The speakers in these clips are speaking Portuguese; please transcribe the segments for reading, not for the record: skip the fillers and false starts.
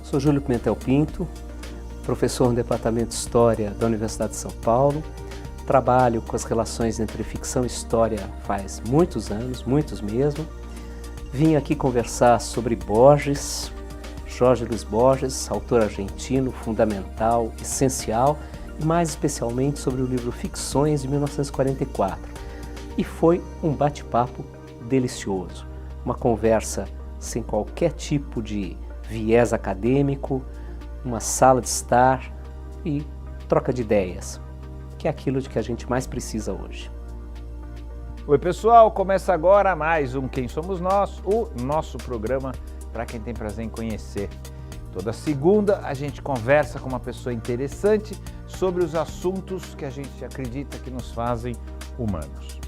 Sou Júlio Pimentel Pinto, professor no Departamento de História da Universidade de São Paulo. Trabalho com as relações entre ficção e história faz muitos anos, muitos mesmo. Vim aqui conversar sobre Borges, Jorge Luis Borges, autor argentino, fundamental, essencial, e mais especialmente sobre o livro Ficções, de 1944. E foi um bate-papo delicioso, uma conversa sem qualquer tipo de viés acadêmico, uma sala de estar e troca de ideias, que é aquilo de que a gente mais precisa hoje. Oi pessoal, começa agora mais um Quem Somos Nós, o nosso programa para quem tem prazer em conhecer. Toda segunda a gente conversa com uma pessoa interessante sobre os assuntos que a gente acredita que nos fazem humanos.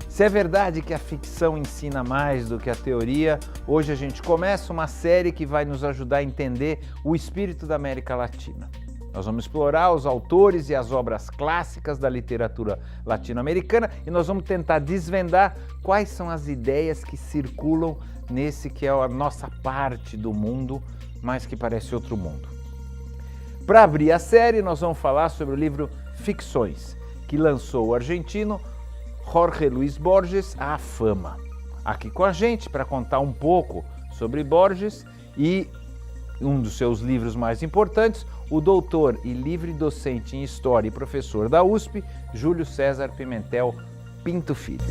Se é verdade que a ficção ensina mais do que a teoria, hoje a gente começa uma série que vai nos ajudar a entender o espírito da América Latina. Nós vamos explorar os autores e as obras clássicas da literatura latino-americana e nós vamos tentar desvendar quais são as ideias que circulam nesse que é a nossa parte do mundo, mas que parece outro mundo. Para abrir a série, nós vamos falar sobre o livro Ficções, que lançou o argentino Jorge Luis Borges à fama. Aqui com a gente para contar um pouco sobre Borges e um dos seus livros mais importantes, o doutor e livre docente em História e professor da USP, Júlio César Pimentel Pinto Filho.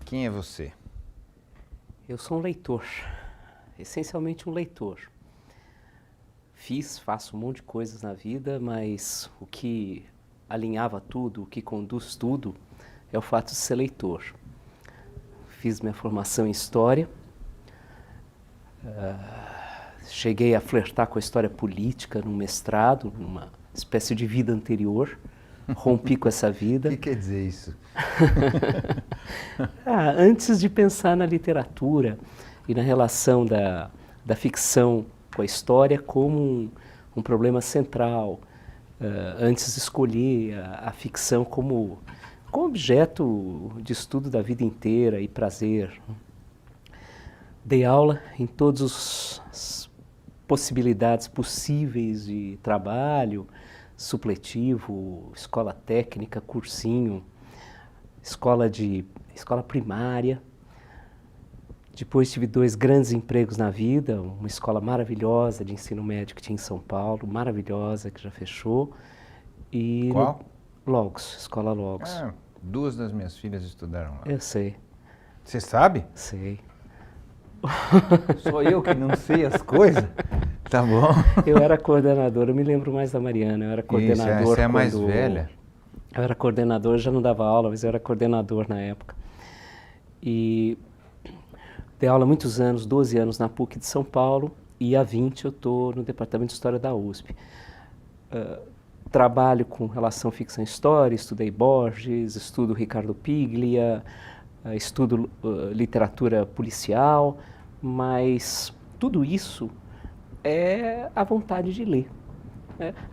Quem é você? Eu sou um leitor, essencialmente um leitor. Faço um monte de coisas na vida, mas o que alinhava tudo, o que conduz tudo, é o fato de ser leitor. Fiz minha formação em História, cheguei a flertar com a história política no mestrado, numa espécie de vida anterior. Rompi com essa vida. O que quer dizer isso? Antes de pensar na literatura e na relação da ficção com a história como um problema central, antes de escolher a ficção como objeto de estudo da vida inteira e prazer. Dei aula em todas as possibilidades possíveis de trabalho, supletivo, escola técnica, cursinho, escola primária. Depois tive 2 grandes empregos na vida, uma escola maravilhosa de ensino médio que tinha em São Paulo, maravilhosa, que já fechou. E qual? Logos, escola Logos. 2 das minhas filhas estudaram lá. Eu sei. Você sabe? Sei. Sou eu que não sei as coisas? Tá bom. Eu era coordenador, eu me lembro mais da Mariana, eu era coordenador. Você é mais velha? Eu era coordenador, já não dava aula, mas eu era coordenador na época. E dei aula há muitos anos, 12 anos na PUC de São Paulo, e há 20 eu estou no Departamento de História da USP. Trabalho com relação ficção e história, estudei Borges, estudo Ricardo Piglia, estudo literatura policial, mas tudo isso é a vontade de ler.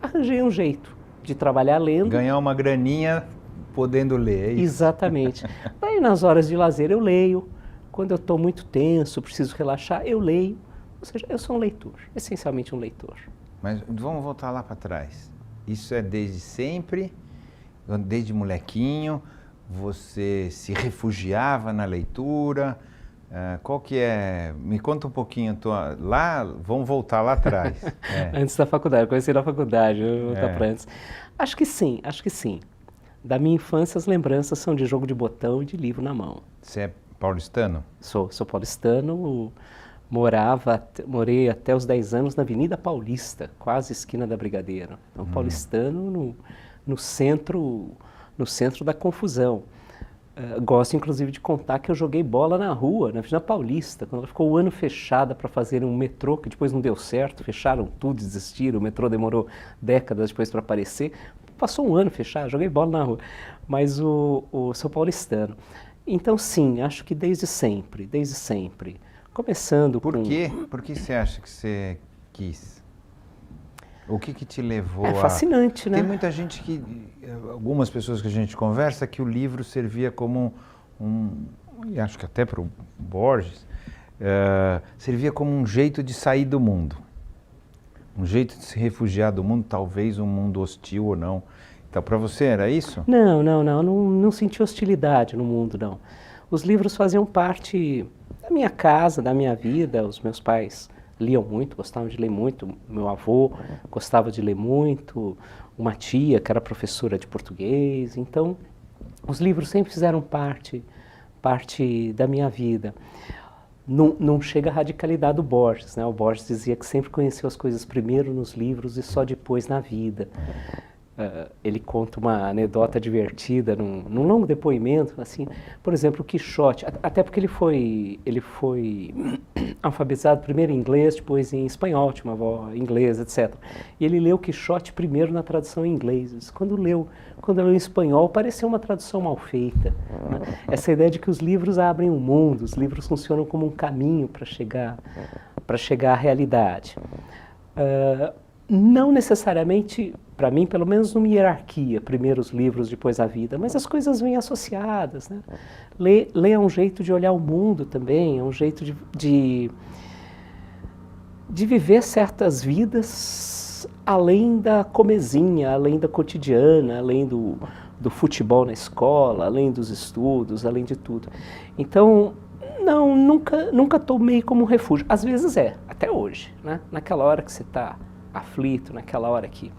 Arranjei um jeito de trabalhar lendo. Ganhar uma graninha podendo ler, é isso? Exatamente. Daí nas horas de lazer eu leio, quando eu estou muito tenso, preciso relaxar, eu leio. Ou seja, eu sou um leitor, essencialmente um leitor. Mas vamos voltar lá para trás. Isso é desde sempre, desde molequinho, você se refugiava na leitura. Qual que é? Me conta um pouquinho. Lá, vamos voltar lá atrás. Antes da faculdade, eu conheci na faculdade, vou voltar para antes. Acho que sim. Da minha infância, as lembranças são de jogo de botão e de livro na mão. Você é paulistano? Sou paulistano, morei até os 10 anos na Avenida Paulista, quase esquina da Brigadeiro. Então, paulistano no centro da confusão. Gosto, inclusive, de contar que eu joguei bola na rua, na Avenida Paulista, quando ela ficou o ano fechada para fazer um metrô, que depois não deu certo, fecharam tudo, desistiram, o metrô demorou décadas depois para aparecer. passou um ano fechado, joguei bola na rua, mas o sou paulistano. Então, sim, acho que desde sempre, começando Por com... quê? Por que você acha que você quis? O que te levou É fascinante, né? Tem muita gente que, algumas pessoas que a gente conversa, que o livro servia como e acho que até para o Borges, servia como um jeito de sair do mundo. Um jeito de se refugiar do mundo, talvez um mundo hostil ou não. Então, para você era isso? Não senti hostilidade no mundo, não. Os livros faziam parte da minha casa, da minha vida. Os meus pais liam muito, gostavam de ler muito. Meu avô gostava de ler muito. Uma tia que era professora de português. Então, os livros sempre fizeram parte da minha vida. Não chega à radicalidade do Borges, né? O Borges dizia que sempre conheceu as coisas primeiro nos livros e só depois na vida. Ele conta uma anedota divertida num longo depoimento, assim, por exemplo, o Quixote, até porque ele foi alfabetizado primeiro em inglês, depois em espanhol, tinha uma avó inglesa, etc. E ele leu o Quixote primeiro na tradução em inglês. Quando leu em espanhol, pareceu uma tradução mal feita, né? Essa ideia de que os livros abrem um mundo, os livros funcionam como um caminho para chegar à realidade. Não necessariamente, para mim, pelo menos numa hierarquia, primeiro os livros, depois a vida, mas as coisas vêm associadas, né? Ler é um jeito de olhar o mundo também, é um jeito de viver certas vidas além da comezinha, além da cotidiana, além do futebol na escola, além dos estudos, além de tudo. Então, nunca tomei como refúgio. Às vezes até hoje, né? Naquela hora que você está aflito, naquela hora que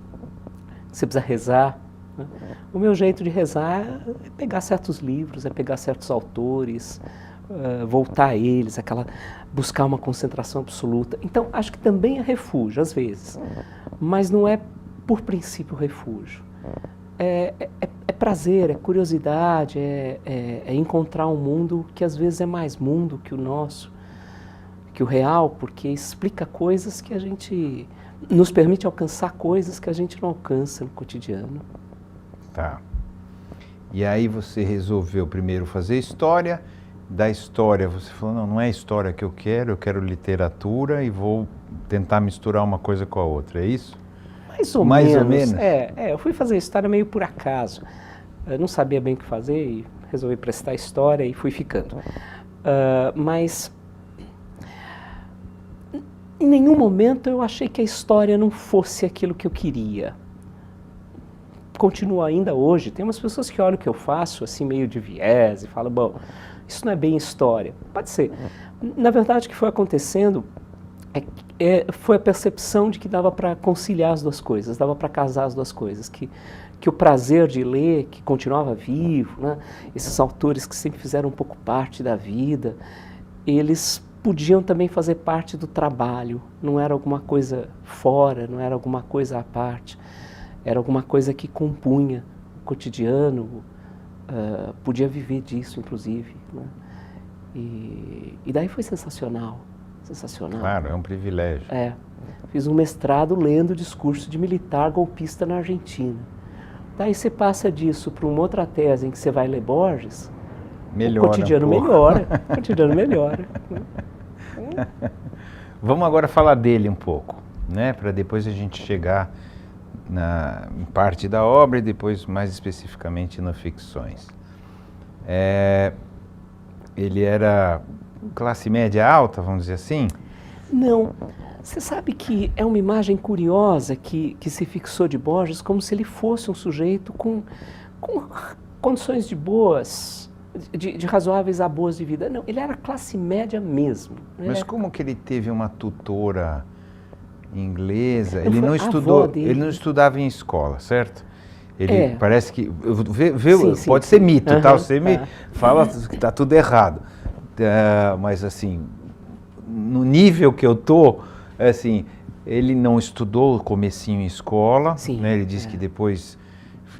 você precisa rezar, né? O meu jeito de rezar é pegar certos livros, é pegar certos autores, voltar a eles, buscar uma concentração absoluta. Então, acho que também é refúgio, às vezes, mas não é por princípio refúgio. É prazer, é curiosidade, é encontrar um mundo que às vezes é mais mundo que o nosso, que o real, porque explica coisas que a gente... nos permite alcançar coisas que a gente não alcança no cotidiano. Tá. E aí você resolveu primeiro fazer história. Da história você falou, não é a história que eu quero literatura e vou tentar misturar uma coisa com a outra, é isso? Mais ou menos. Eu fui fazer história meio por acaso. Eu não sabia bem o que fazer e resolvi prestar história e fui ficando. Mas... em nenhum momento eu achei que a história não fosse aquilo que eu queria. Continua ainda hoje. Tem umas pessoas que olham o que eu faço assim meio de viés e falam, bom, isso não é bem história. Pode ser. Na verdade, o que foi acontecendo foi a percepção de que dava para conciliar as duas coisas, dava para casar as duas coisas, que o prazer de ler, que continuava vivo, né? Esses autores que sempre fizeram um pouco parte da vida, eles podiam também fazer parte do trabalho, não era alguma coisa fora, não era alguma coisa à parte, era alguma coisa que compunha o cotidiano, podia viver disso, inclusive, né? E daí foi sensacional. Claro, é um privilégio. Fiz um mestrado lendo o discurso de militar golpista na Argentina. Daí você passa disso para uma outra tese em que você vai ler Borges, melhora o cotidiano melhora, o cotidiano melhora. Vamos agora falar dele um pouco, né? Para depois a gente chegar em parte da obra e depois mais especificamente no Ficções. Ele era classe média alta, vamos dizer assim? Não. Você sabe que é uma imagem curiosa que se fixou de Borges como se ele fosse um sujeito com condições de razoáveis a boas de vida. Não, ele era classe média mesmo. Mas como que ele teve uma tutora inglesa? Ele não estudava em escola, certo? Ele parece que... pode ser mito, tá? Você me fala que está tudo errado. Mas assim, no nível que eu tô, assim, ele não estudou comecinho em escola, né? Ele disse que depois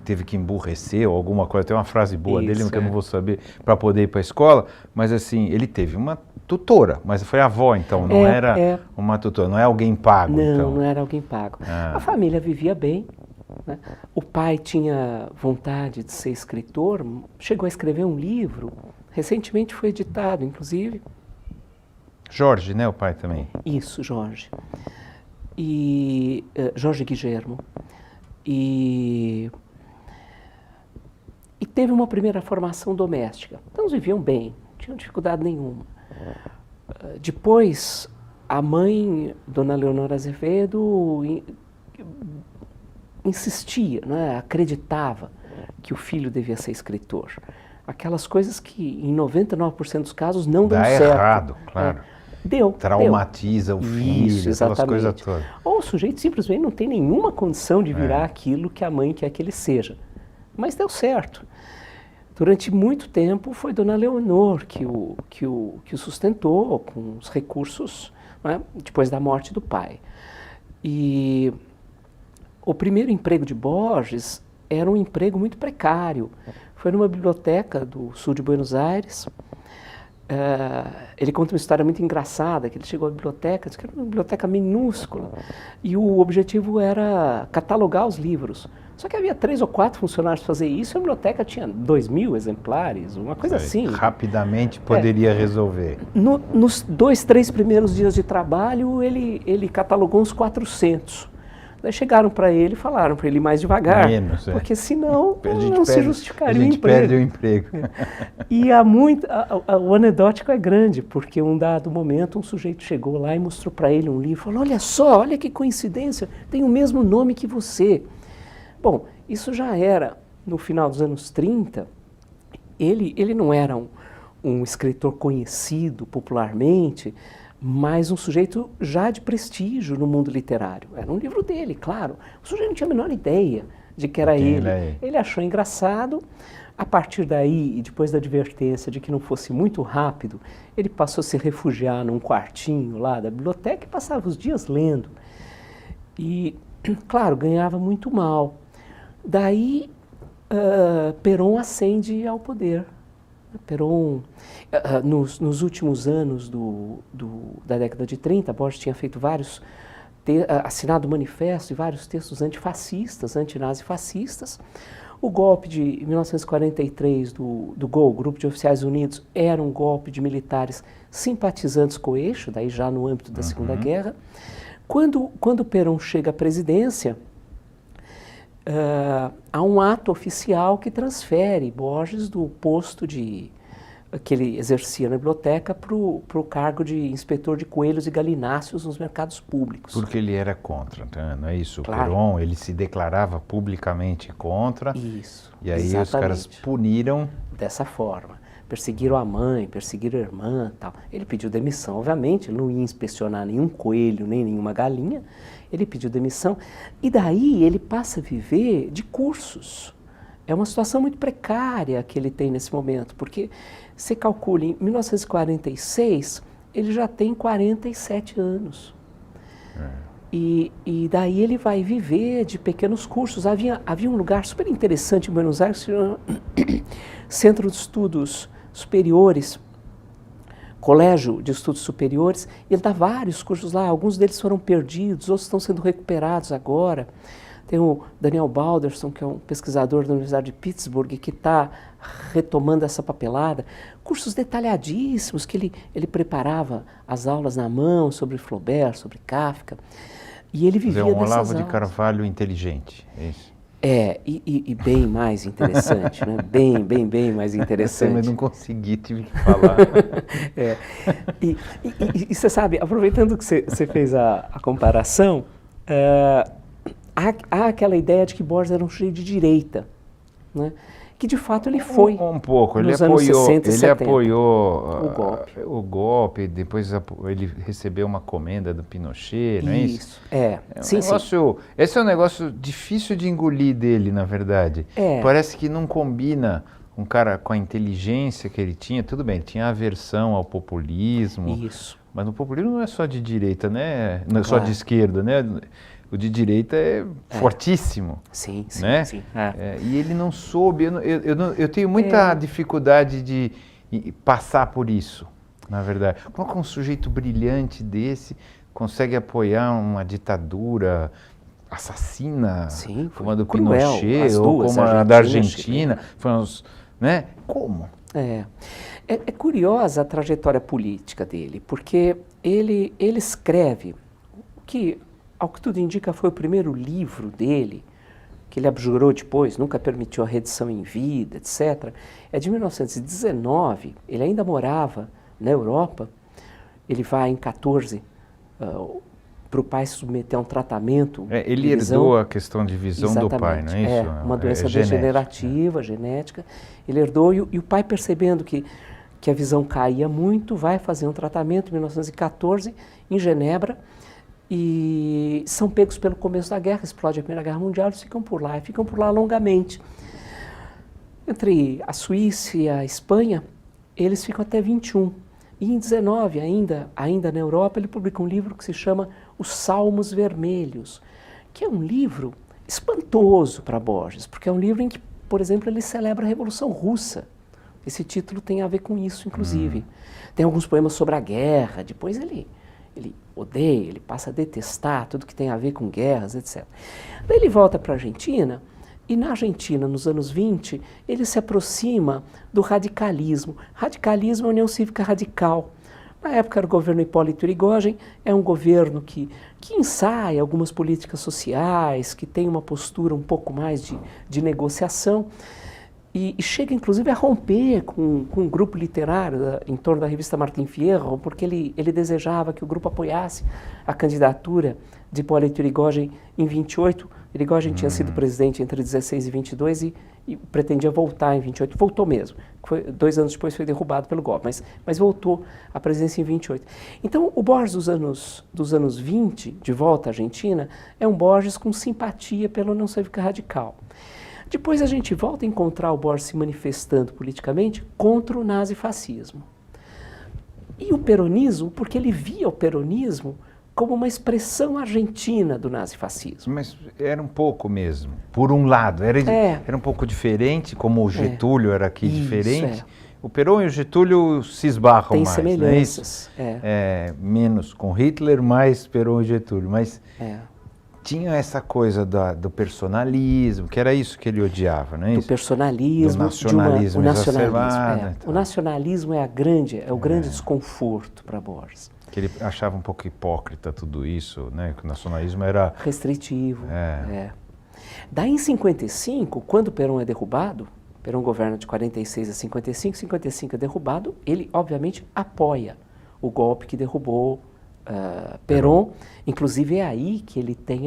teve que emburrecer ou alguma coisa, tem uma frase boa dele que eu não vou saber, para poder ir para a escola, mas assim, ele teve uma tutora, mas foi a avó então, não era uma tutora, não é alguém pago. Não era alguém pago. A família vivia bem, né? O pai tinha vontade de ser escritor, chegou a escrever um livro, recentemente foi editado, inclusive. Jorge, né, o pai também? Isso, Jorge. E Jorge Guillermo. E teve uma primeira formação doméstica. Então eles viviam bem, não tinham dificuldade nenhuma. Depois, a mãe, Dona Leonora Azevedo, insistia, né, acreditava que o filho devia ser escritor. Aquelas coisas que, em 99% dos casos, não dão certo. Dá errado, claro. Deu. Traumatiza o filho, aquelas coisas todas. Ou o sujeito simplesmente não tem nenhuma condição de virar aquilo que a mãe quer que ele seja. Mas deu certo. Durante muito tempo foi Dona Leonor que o sustentou com os recursos, né, depois da morte do pai. E o primeiro emprego de Borges era um emprego muito precário. Foi numa biblioteca do sul de Buenos Aires. Ele conta uma história muito engraçada, que ele chegou à biblioteca, disse que era uma biblioteca minúscula, e o objetivo era catalogar os livros. Só que havia 3 ou 4 funcionários para fazer isso, e a biblioteca tinha 2.000 exemplares, uma coisa assim. Rapidamente poderia resolver. Nos 2, 3 primeiros dias de trabalho, ele catalogou uns 400. Daí chegaram para ele e falaram para ele ir mais devagar, porque senão não se justificaria o emprego. A gente perde o emprego. E o anedótico é grande, porque um dado momento um sujeito chegou lá e mostrou para ele um livro, falou, olha só, olha que coincidência, tem o mesmo nome que você. Bom, isso já era no final dos anos 30, ele não era um escritor conhecido popularmente, mas um sujeito já de prestígio no mundo literário. Era um livro dele, claro. O sujeito não tinha a menor ideia de que era ele. Ele achou engraçado. A partir daí, e depois da advertência de que não fosse muito rápido, ele passou a se refugiar num quartinho lá da biblioteca e passava os dias lendo. E, claro, ganhava muito mal. Daí, Perón ascende ao poder. Perón, nos últimos anos da década de 30, Borges tinha feito assinado manifesto e vários textos antifascistas, antinazifascistas. O golpe de 1943 do GOL, Grupo de Oficiais Unidos, era um golpe de militares simpatizantes com o eixo, daí já no âmbito da Segunda Guerra. Quando Perón chega à presidência, há um ato oficial que transfere Borges do posto que ele exercia na biblioteca para o cargo de inspetor de coelhos e galináceos nos mercados públicos. Porque ele era contra, não é isso? Claro. O Perón, ele se declarava publicamente contra. Isso, e aí exatamente. Os caras puniram. Dessa forma. Perseguiram a mãe, perseguiram a irmã e tal. Ele pediu demissão, obviamente, ele não ia inspecionar nenhum coelho, nem nenhuma galinha. Ele pediu demissão e daí ele passa a viver de cursos. É uma situação muito precária que ele tem nesse momento, porque você calcula, em 1946, ele já tem 47 anos. E daí ele vai viver de pequenos cursos. Havia um lugar super interessante em Buenos Aires, que se chama Centro de Estudos Superiores, Colégio de Estudos Superiores, e ele dá vários cursos lá, alguns deles foram perdidos, outros estão sendo recuperados agora. Tem o Daniel Balderson, que é um pesquisador da Universidade de Pittsburgh, que está retomando essa papelada. Cursos detalhadíssimos, que ele preparava as aulas na mão sobre Flaubert, sobre Kafka, e ele vivia dessas aulas. É um Olavo de Carvalho inteligente, é isso? E bem mais interessante, né? Bem mais interessante. Eu não consegui, tive que falar. E você sabe, aproveitando que você fez a comparação, há aquela ideia de que Borges era um sujeito de direita, né? Que de fato ele foi. Um pouco, ele apoiou o golpe, depois ele recebeu uma comenda do Pinochet, não é isso? Sim. Esse é um negócio difícil de engolir dele, na verdade. Parece que não combina um cara com a inteligência que ele tinha, tudo bem, tinha aversão ao populismo. Isso. Mas o populismo não é só de direita, né? Não é só de esquerda, né? O de direita é fortíssimo. Sim. E ele não soube, eu tenho muita dificuldade de passar por isso, na verdade. Como um sujeito brilhante desse consegue apoiar uma ditadura assassina, Sim, como a do cruel, Pinochet, as ou duas, como a Argentina, da Argentina, chilena. foi uns, né? Como? É curiosa a trajetória política dele, porque ele escreve o que, ao que tudo indica, foi o primeiro livro dele, que ele abjurou depois, nunca permitiu a reedição em vida, etc. É de 1919, ele ainda morava na Europa, ele vai em 14 para o pai se submeter a um tratamento. Ele herdou a questão de visão do pai, não é isso? Uma doença degenerativa, genética. Ele herdou e o pai, percebendo que a visão caía muito, vai fazer um tratamento em 1914 em Genebra e são pegos pelo começo da guerra, explode a Primeira Guerra Mundial, eles ficam por lá e ficam por lá longamente. Entre a Suíça e a Espanha, eles ficam até 21. E em 19, ainda na Europa, ele publica um livro que se chama Os Salmos Vermelhos, que é um livro espantoso para Borges, porque é um livro em que, por exemplo, ele celebra a Revolução Russa. Esse título tem a ver com isso, inclusive. Tem alguns poemas sobre a guerra, depois ele odeia, ele passa a detestar tudo que tem a ver com guerras, etc. Daí ele volta para a Argentina, e na Argentina, nos anos 20, ele se aproxima do radicalismo. Radicalismo é a União Cívica Radical. Na época era o governo Hipólito Yrigoyen, é um governo que ensaia algumas políticas sociais, que tem uma postura um pouco mais de negociação, e chega inclusive a romper com um grupo literário em torno da revista Martín Fierro, porque ele desejava que o grupo apoiasse a candidatura de Hipólito Yrigoyen em 28. Yrigoyen tinha sido presidente entre 16 e 22 e pretendia voltar em 28. Voltou mesmo. 2 anos depois foi derrubado pelo golpe, mas voltou à presidência em 28. Então, o Borges dos anos 20, de volta à Argentina, é um Borges com simpatia pela União Cívica Radical. Depois a gente volta a encontrar o Borges se manifestando politicamente contra o nazifascismo. E o peronismo, porque ele via o peronismo como uma expressão argentina do nazifascismo. Mas era um pouco mesmo, por um lado, era um pouco diferente, como o Getúlio era aqui diferente. O Perón e o Getúlio se esbarram tem mais, semelhanças, não é isso? Menos com Hitler, mais Perón e Getúlio, mas tinha essa coisa do personalismo, que era isso que ele odiava, não é isso? Do personalismo, do nacionalismo exacerbado. O nacionalismo é o grande desconforto para Borges. Que ele achava um pouco hipócrita tudo isso, né? Que o nacionalismo era restritivo. Daí em 55, quando Perón é derrubado, Perón governa de 46 a 55 é derrubado, ele obviamente apoia o golpe que derrubou Perón. Inclusive é aí que ele tem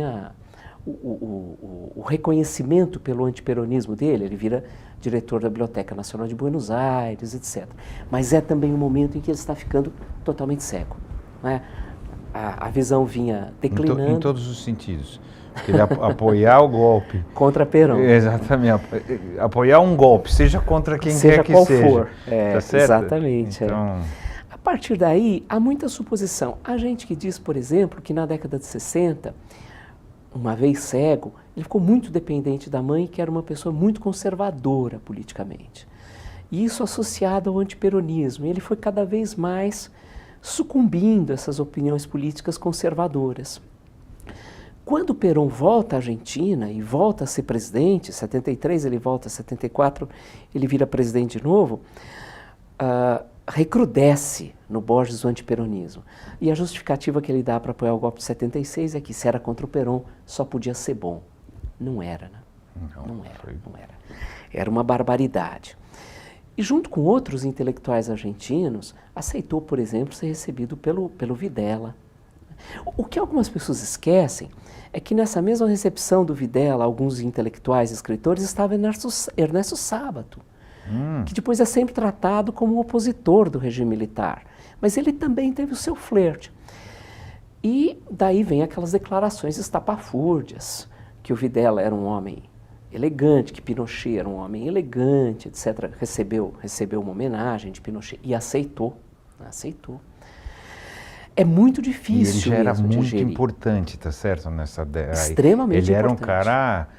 o reconhecimento pelo antiperonismo dele, ele vira diretor da Biblioteca Nacional de Buenos Aires, etc. Mas é também um momento em que ele está ficando totalmente cego. Né? A visão vinha declinando. Em todos os sentidos. Ele apoiar o golpe. Contra Perón. Exatamente. Apoiar um golpe, seja contra quem quer que seja. Seja qual for. Tá certo? Exatamente. Então... A partir daí, há muita suposição. Há gente que diz, por exemplo, que na década de 60, uma vez cego, ele ficou muito dependente da mãe, que era uma pessoa muito conservadora politicamente. E isso associado ao antiperonismo. Ele foi cada vez mais sucumbindo a essas opiniões políticas conservadoras. Quando Perón volta à Argentina e volta a ser presidente, em 73 ele volta, em 74 ele vira presidente de novo, recrudesce no Borges o antiperonismo. E a justificativa que ele dá para apoiar o golpe de 76 é que se era contra o Perón, só podia ser bom. Não era, né? Não era. Era uma barbaridade. E junto com outros intelectuais argentinos, aceitou, por exemplo, ser recebido pelo Videla. O que algumas pessoas esquecem é que nessa mesma recepção do Videla, alguns intelectuais e escritores, estava Ernesto Sábato, que depois é sempre tratado como um opositor do regime militar. Mas ele também teve o seu flerte. E daí vem aquelas declarações estapafúrdias, que o Videla era um homem elegante, que Pinochet era um homem elegante, etc. Recebeu uma homenagem de Pinochet e aceitou. É muito difícil. E ele já era muito digerir. Importante, tá certo? Extremamente importante. Ele era um cara,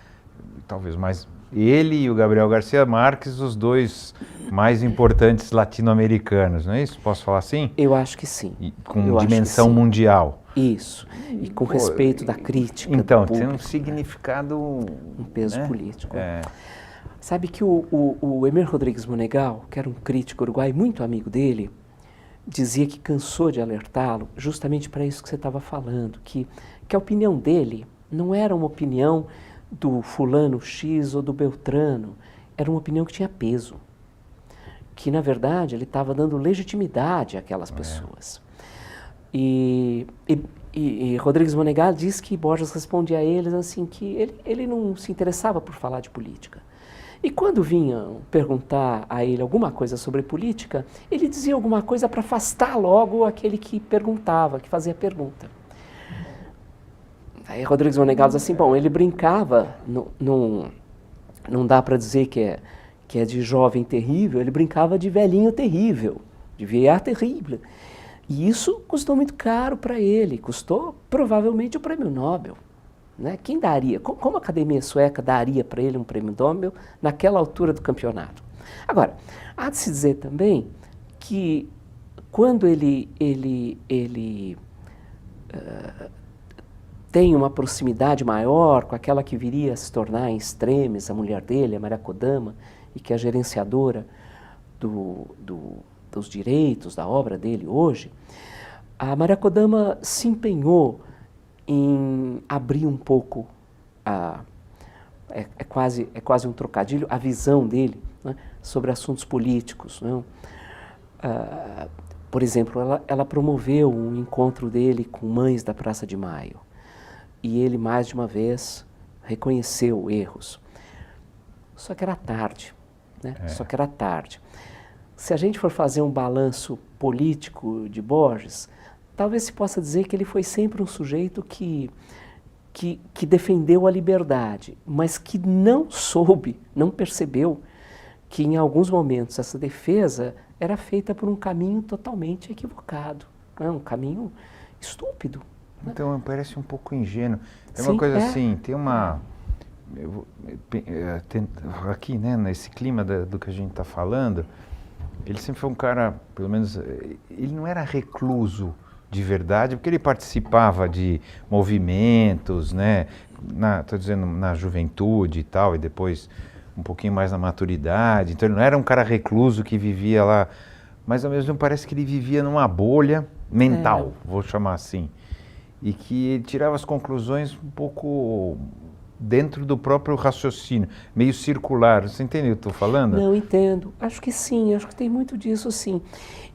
talvez mais... Ele e o Gabriel Garcia Marques, os dois mais importantes latino-americanos, não é isso? Posso falar assim? Eu acho que sim. Com dimensão mundial. Isso, e com respeito da crítica. Então, tem um significado... Um peso político. É. Sabe que o Emir Rodrigues Monegal, que era um crítico uruguaio muito amigo dele, dizia que cansou de alertá-lo justamente para isso que você estava falando, que a opinião dele não era uma opinião do fulano X ou do Beltrano, era uma opinião que tinha peso, que na verdade ele estava dando legitimidade àquelas pessoas. E Rodrigues Monegal diz que Borges respondia a eles assim que ele não se interessava por falar de política. E quando vinham perguntar a ele alguma coisa sobre política, ele dizia alguma coisa para afastar logo aquele que perguntava, que fazia a pergunta. Aí Rodrigues Monegal diz assim, bom, ele brincava, não dá para dizer que é de jovem terrível, ele brincava de velhinho terrível, de vieillard terrível. E isso custou muito caro para ele, custou provavelmente o prêmio Nobel. Né? Quem daria? Como a Academia Sueca daria para ele um prêmio Nobel naquela altura do campeonato? Agora, há de se dizer também que quando ele tem uma proximidade maior com aquela que viria a se tornar em extremes a mulher dele, a Maria Kodama, e que é a gerenciadora dos direitos da obra dele hoje, a Maria Kodama se empenhou em abrir um pouco, é quase um trocadilho, a visão dele, né, sobre assuntos políticos. Né? Por exemplo, ela promoveu um encontro dele com mães da Praça de Maio. E ele, mais de uma vez, reconheceu erros. Só que era tarde. Né? Só que era tarde. Se a gente for fazer um balanço político de Borges, talvez se possa dizer que ele foi sempre um sujeito que defendeu a liberdade, mas que não soube, não percebeu que em alguns momentos essa defesa era feita por um caminho totalmente equivocado, né? Um caminho estúpido. Então parece um pouco ingênuo. É Sim, uma coisa assim, tem uma... aqui, né, nesse clima do que a gente está falando, ele sempre foi um cara, pelo menos, ele não era recluso de verdade, porque ele participava de movimentos, né, estou dizendo na juventude e tal, e depois um pouquinho mais na maturidade, então ele não era um cara recluso que vivia lá, mas ao mesmo tempo parece que ele vivia numa bolha mental, vou chamar assim, e que ele tirava as conclusões um pouco dentro do próprio raciocínio, meio circular. Você entende o que eu estou falando? Não, entendo. Acho que sim, acho que tem muito disso, sim.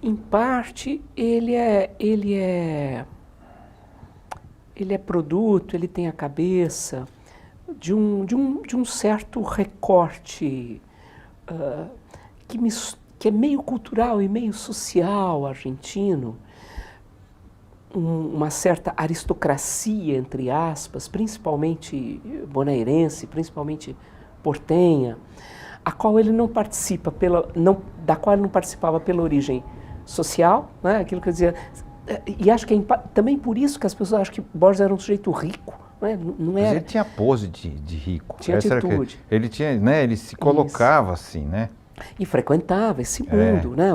Em parte, ele é produto, ele tem a cabeça de um certo recorte que é meio cultural e meio social argentino, uma certa aristocracia, entre aspas, principalmente bonaerense, principalmente portenha, a qual ele não participa da qual ele não participava pela origem social, né? Aquilo que eu dizia, e acho que é também por isso que as pessoas acham que Borges era um sujeito rico, né? Não era. Mas ele tinha pose de rico. Tinha atitude. Ele tinha, né? Ele se colocava assim, né? E frequentava esse mundo, né?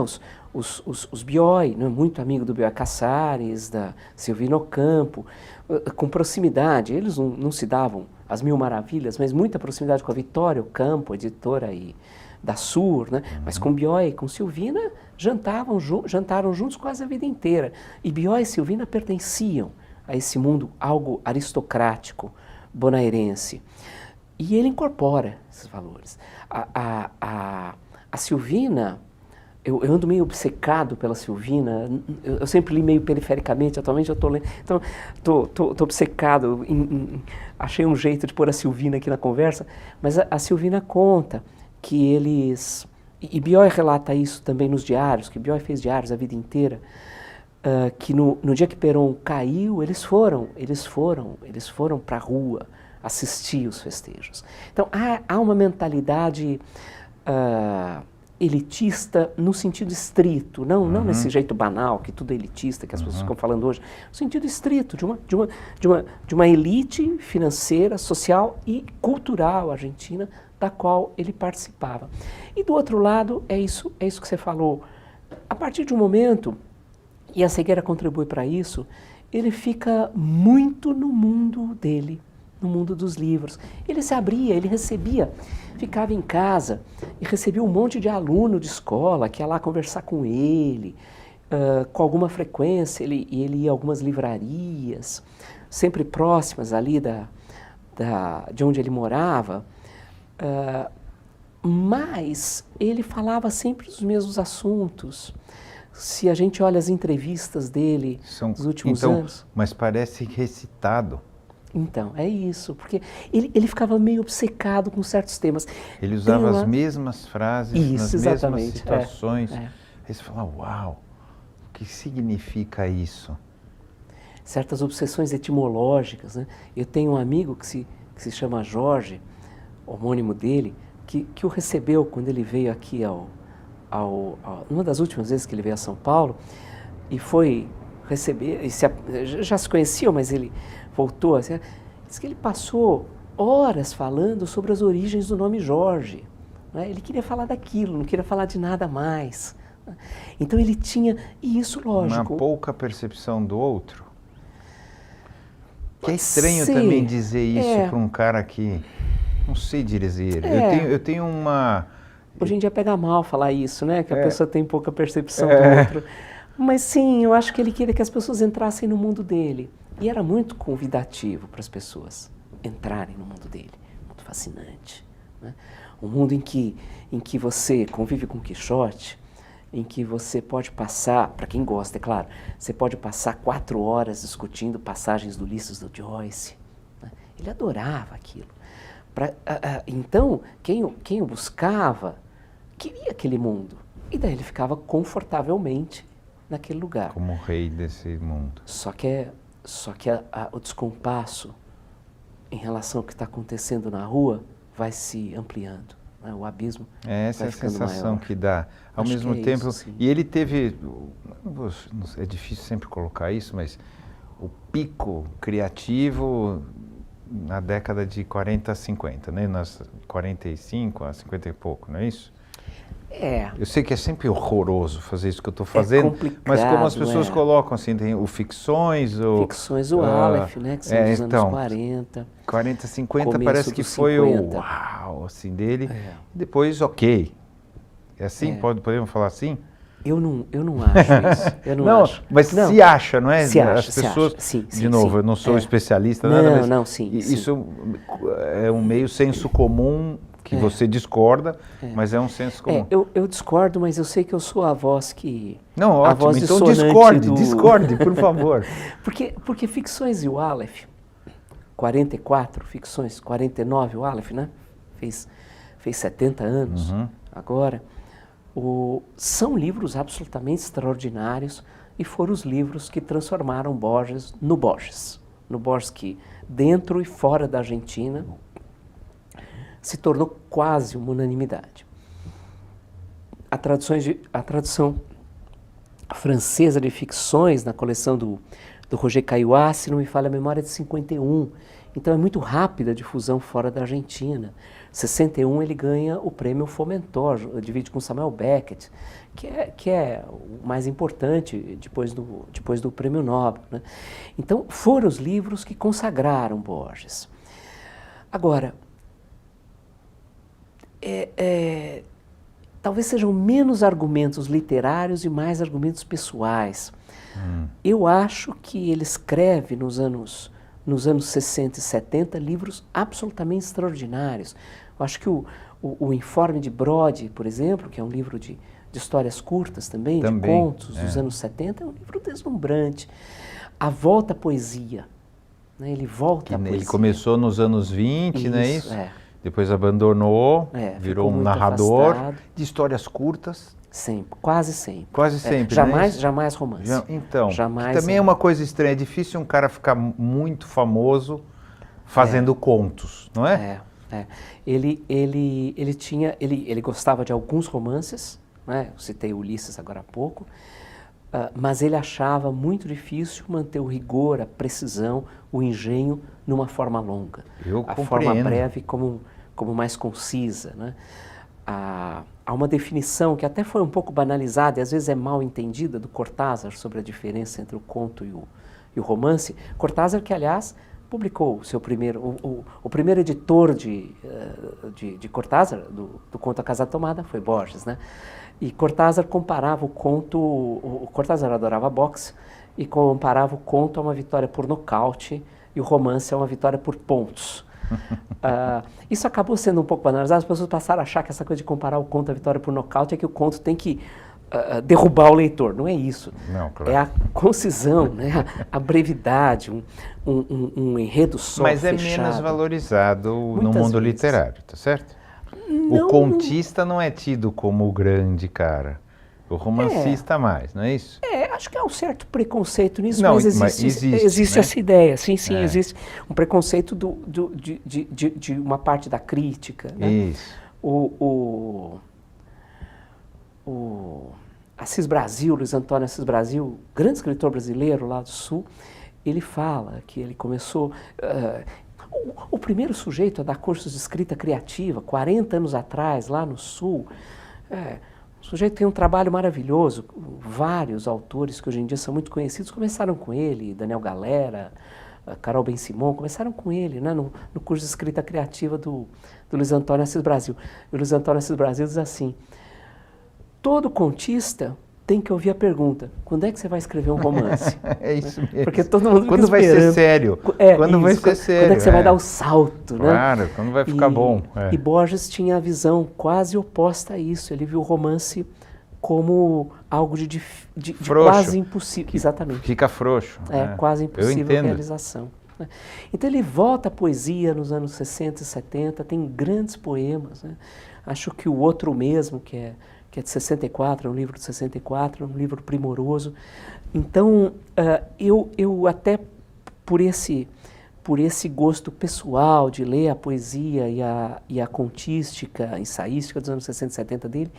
Os Biói, né? Muito amigo do Bioy Casares, da Silvino Campo, com proximidade. Eles não se davam as mil maravilhas, mas muita proximidade com a Vitória, o Campo, editora da Sur, né? Mas com Biói e com Silvina jantaram juntos quase a vida inteira. E Biói e Silvina pertenciam a esse mundo algo aristocrático, bonaerense. E ele incorpora esses valores. A Silvina, eu ando meio obcecado pela Silvina, eu sempre li meio perifericamente, atualmente eu estou lendo, então estou obcecado, achei um jeito de pôr a Silvina aqui na conversa, mas a Silvina conta que eles, e Biói relata isso também nos diários, que Biói fez diários a vida inteira, que no dia que Perón caiu, eles foram para a rua assistir os festejos. Então há uma mentalidade elitista no sentido estrito, não nesse jeito banal, que tudo é elitista, que as pessoas ficam falando hoje, no sentido estrito, de uma elite financeira, social e cultural argentina, da qual ele participava. E do outro lado, é isso que você falou, a partir de um momento, e a cegueira contribui para isso, ele fica muito no mundo dele, no mundo dos livros. Ele se abria, ele recebia, ficava em casa e recebia um monte de aluno de escola que ia lá conversar com ele, com alguma frequência. Ele ia a algumas livrarias, sempre próximas ali de onde ele morava, mas ele falava sempre dos mesmos assuntos. Se a gente olha as entrevistas dele nos últimos anos... Mas parece recitado. Então, é isso, porque ele ficava meio obcecado com certos temas. Ele usava as mesmas frases, nas mesmas situações. Aí você fala, uau, o que significa isso? Certas obsessões etimológicas, né? Eu tenho um amigo que se chama Jorge, homônimo dele, que o recebeu quando ele veio aqui uma das últimas vezes que ele veio a São Paulo, e foi receber, já se conheciam, mas ele voltou, assim, diz que ele passou horas falando sobre as origens do nome Jorge, né? Ele queria falar daquilo, não queria falar de nada mais. Então ele tinha, e isso lógico... Uma pouca percepção do outro. Que é estranho também dizer isso para um cara que... Não sei dizer. Eu tenho uma... Hoje em dia pega mal falar isso, né? Que a pessoa tem pouca percepção do outro. Mas sim, eu acho que ele queria que as pessoas entrassem no mundo dele. E era muito convidativo para as pessoas entrarem no mundo dele. Muito fascinante, né? Um mundo em que você convive com Quixote, em que você pode passar, para quem gosta, é claro, você pode passar 4 horas discutindo passagens do Ulisses do Joyce, né? Ele adorava aquilo. Então, quem o buscava queria aquele mundo. E daí ele ficava confortavelmente naquele lugar. Como rei desse mundo. Só que o descompasso em relação ao que está acontecendo na rua vai se ampliando, né? O abismo essa vai é a ficando sensação maior. que dá. Ao Acho mesmo que é tempo, isso, sim. e ele teve, é difícil sempre colocar isso, mas o pico criativo na década de 40 a 50, né? Nas 45 a 50 e pouco, não é isso? Eu sei que é sempre horroroso fazer isso que eu estou fazendo, mas como as pessoas colocam assim, tem o Ficções, o Aleph, né, que são dos anos 40. 40, 50 começo parece que foi 50. o uau, assim, dele. Depois, ok. É assim? Podemos falar assim? Eu não acho isso. Eu não acho. Mas se acha, não é? Se acha, as pessoas, sim, de novo, eu não sou especialista, nada, mas isso é um meio senso comum que você discorda, mas é um senso comum. Eu discordo, mas eu sei que eu sou a voz que... Não, ótimo, então discorde, por favor. Porque Ficções e o Aleph, 44 Ficções, 49 o Aleph, né? Fez 70 anos agora. São livros absolutamente extraordinários e foram os livros que transformaram Borges no Borges. No Borges que, dentro e fora da Argentina, se tornou quase uma unanimidade. A tradução francesa de Ficções, na coleção do Roger Caillois, se não me falha a memória, é de 51. Então é muito rápida a difusão fora da Argentina. 61 ele ganha o prêmio Fomentor, divide com Samuel Beckett, que é o mais importante depois do prêmio Nobel, né? Então foram os livros que consagraram Borges. Agora, talvez sejam menos argumentos literários e mais argumentos pessoais. Eu acho que ele escreve nos anos 60 e 70 livros absolutamente extraordinários. Eu acho que o Informe de Brody, por exemplo, que é um livro de histórias curtas também, de contos dos anos 70, é um livro deslumbrante. A Volta à Poesia, né? Ele volta à poesia. Ele começou nos anos 20, não é isso? Depois abandonou, virou um narrador de histórias curtas. Sempre, quase sempre. Quase sempre, Jamais romance. Então, também é uma coisa estranha, é difícil um cara ficar muito famoso fazendo contos, não é? Ele gostava de alguns romances, né? Eu citei Ulisses agora há pouco, mas ele achava muito difícil manter o rigor, a precisão, o engenho numa forma longa. A forma breve como mais concisa, né? Há uma definição que até foi um pouco banalizada e às vezes é mal entendida do Cortázar sobre a diferença entre o conto e o romance. Cortázar, que aliás publicou o seu primeiro, o primeiro editor de Cortázar, do conto A Casa Tomada, foi Borges, né? E Cortázar comparava o conto, o Cortázar adorava boxe, e comparava o conto a uma vitória por nocaute e o romance a uma vitória por pontos. Isso acabou sendo um pouco banalizado, as pessoas passaram a achar que essa coisa de comparar o conto à vitória por nocaute é que o conto tem que derrubar o leitor. Não é isso. Não, claro. É a concisão, né? a brevidade, um enredo só, Mas fechado. é menos valorizado no Muitas mundo vezes. literário, tá certo? Não, O contista não é tido como o grande cara. O romancista mais, não é isso? acho que há um certo preconceito nisso, Não, mas existe né? essa ideia. Sim, É. existe um preconceito de uma parte da crítica. Né? Isso. O Assis Brasil, Luiz Antônio Assis Brasil, grande escritor brasileiro lá do Sul, ele fala que ele começou... o primeiro sujeito a dar cursos de escrita criativa, 40 anos atrás, lá no Sul, o sujeito tem um trabalho maravilhoso, vários autores que hoje em dia são muito conhecidos começaram com ele, Daniel Galera, Carol Ben-Simon, começaram com ele, né, no curso de escrita criativa do Luiz Antônio Assis Brasil. E o Luiz Antônio Assis Brasil diz assim: todo contista tem que ouvir a pergunta: quando é que você vai escrever um romance? É isso mesmo. Porque todo mundo Quando vai ser sério? Quando vai ser sério? Quando é que você vai dar o salto? Claro, né? quando vai ficar bom. E Borges tinha a visão quase oposta a isso. Ele viu o romance como algo de quase impossível. Exatamente. Fica frouxo. Quase impossível entendo. realização. Né? Então ele volta à poesia nos anos 60 e 70, tem grandes poemas. Né? Acho que o Outro Mesmo, que é de 64, é um livro de 64, é um livro primoroso. Então, eu até por esse gosto pessoal de ler a poesia e a contística, a ensaística dos anos 60 e 70 dele,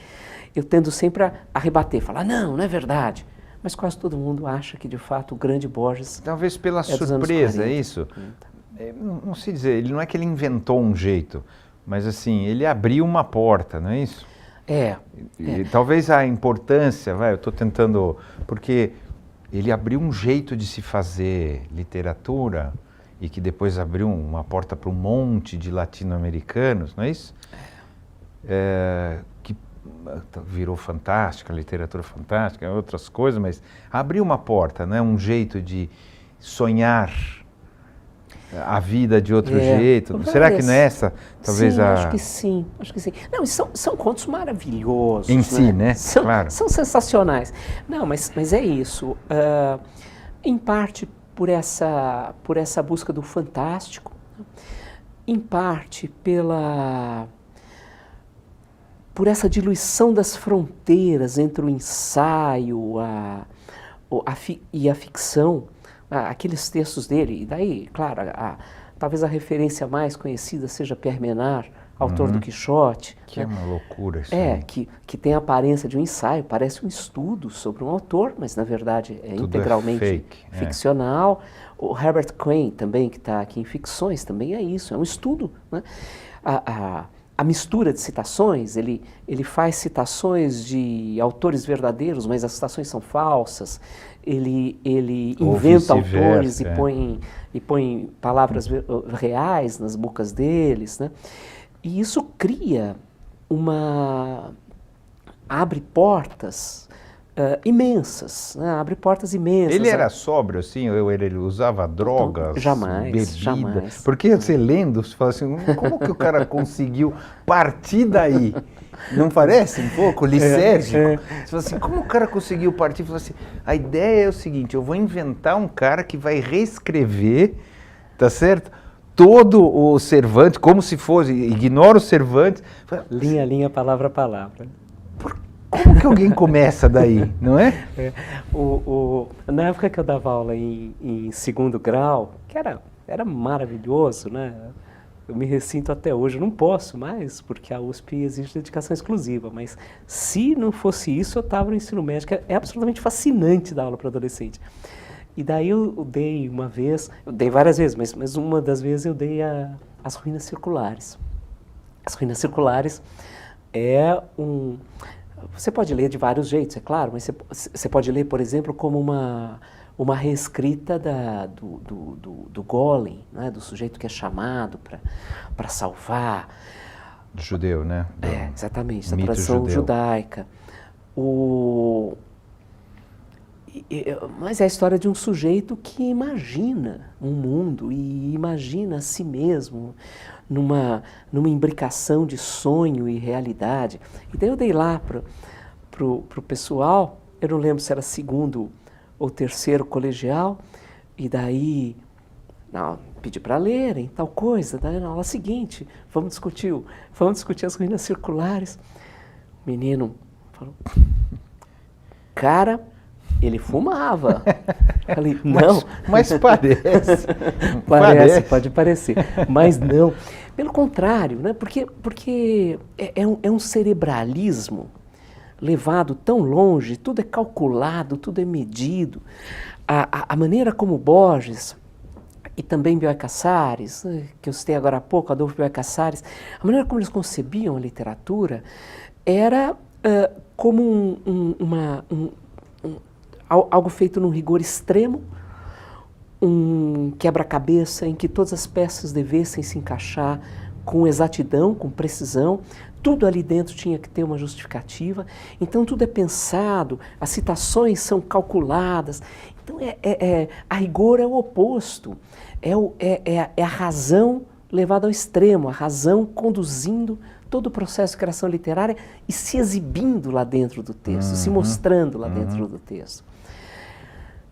eu tendo sempre a rebater, falar, não é verdade. Mas quase todo mundo acha que, de fato, o grande Borges talvez pela dos anos surpresa, 40, é isso? Não sei dizer, ele não é que ele inventou um jeito, mas assim, ele abriu uma porta, não é isso? E talvez a importância, eu estou tentando, porque ele abriu um jeito de se fazer literatura e que depois abriu uma porta para um monte de latino-americanos, não é isso? Que virou fantástica, literatura fantástica, outras coisas, mas abriu uma porta, né? Um jeito de sonhar a vida de outro jeito. Será que não é essa? Talvez sim, acho que sim. Não, são contos maravilhosos. Em si, né? Claro. São sensacionais. Não, mas é isso. Em parte por essa busca do fantástico, em parte por essa diluição das fronteiras entre o ensaio e a ficção. Aqueles textos dele, e daí, claro, talvez a referência mais conhecida seja Pierre Menard, autor do Quixote. Que é uma loucura isso. Que tem a aparência de um ensaio, parece um estudo sobre um autor, mas na verdade é tudo integralmente fake, ficcional. O Herbert Quain também, que está aqui em Ficções, também é isso, é um estudo. Né? A mistura de citações, ele faz citações de autores verdadeiros, mas as citações são falsas. Ele inventa autores e põe palavras reais nas bocas deles, né? E isso cria abre portas imensas, né? Abre portas imensas. Ele era sóbrio, assim, ou ele usava drogas, então, jamais. Porque você lendo, você fala assim, como que o cara conseguiu partir daí? Não parece um pouco licérgico? Você fala assim, como o cara conseguiu partir? Fala assim, a ideia é o seguinte, eu vou inventar um cara que vai reescrever, tá certo? Todo o Cervantes, como se fosse, ignora o Cervantes. Linha a linha, palavra a palavra. Como que alguém começa daí, não é? Na época que eu dava aula em segundo grau, que era maravilhoso, né? Eu me ressinto até hoje, eu não posso mais, porque a USP exige dedicação exclusiva, mas se não fosse isso, eu estava no ensino médio, que é absolutamente fascinante dar aula para adolescente. E daí eu dei uma vez, eu dei várias vezes, mas uma das vezes eu dei as ruínas circulares. As ruínas circulares você pode ler de vários jeitos, é claro, mas você pode ler, por exemplo, como uma reescrita do Golem, né? Do sujeito que é chamado para salvar. Do judeu, né? Exatamente, da mito tradição judeu. judaica. Mas é a história de um sujeito que imagina um mundo e imagina a si mesmo numa imbricação de sonho e realidade. E daí eu dei lá pro pessoal, eu não lembro se era segundo ou terceiro colegial, e daí pedi para lerem tal coisa. Daí na aula seguinte, vamos discutir as ruínas circulares. O menino falou, cara, ele fumava. Falei, não. Mas parece. Pode parecer. Mas não. Pelo contrário, né? Porque é um cerebralismo levado tão longe, tudo é calculado, tudo é medido. A maneira como Borges e também Bioy Casares, que eu citei agora há pouco, Adolfo Bioy Casares, a maneira como eles concebiam a literatura era como algo feito num rigor extremo, um quebra-cabeça em que todas as peças devessem se encaixar com exatidão, com precisão. Tudo ali dentro tinha que ter uma justificativa. Então tudo é pensado, as citações são calculadas. Então a rigor é o oposto. É a razão levada ao extremo, a razão conduzindo todo o processo de criação literária e se exibindo lá dentro do texto, se mostrando lá dentro do texto.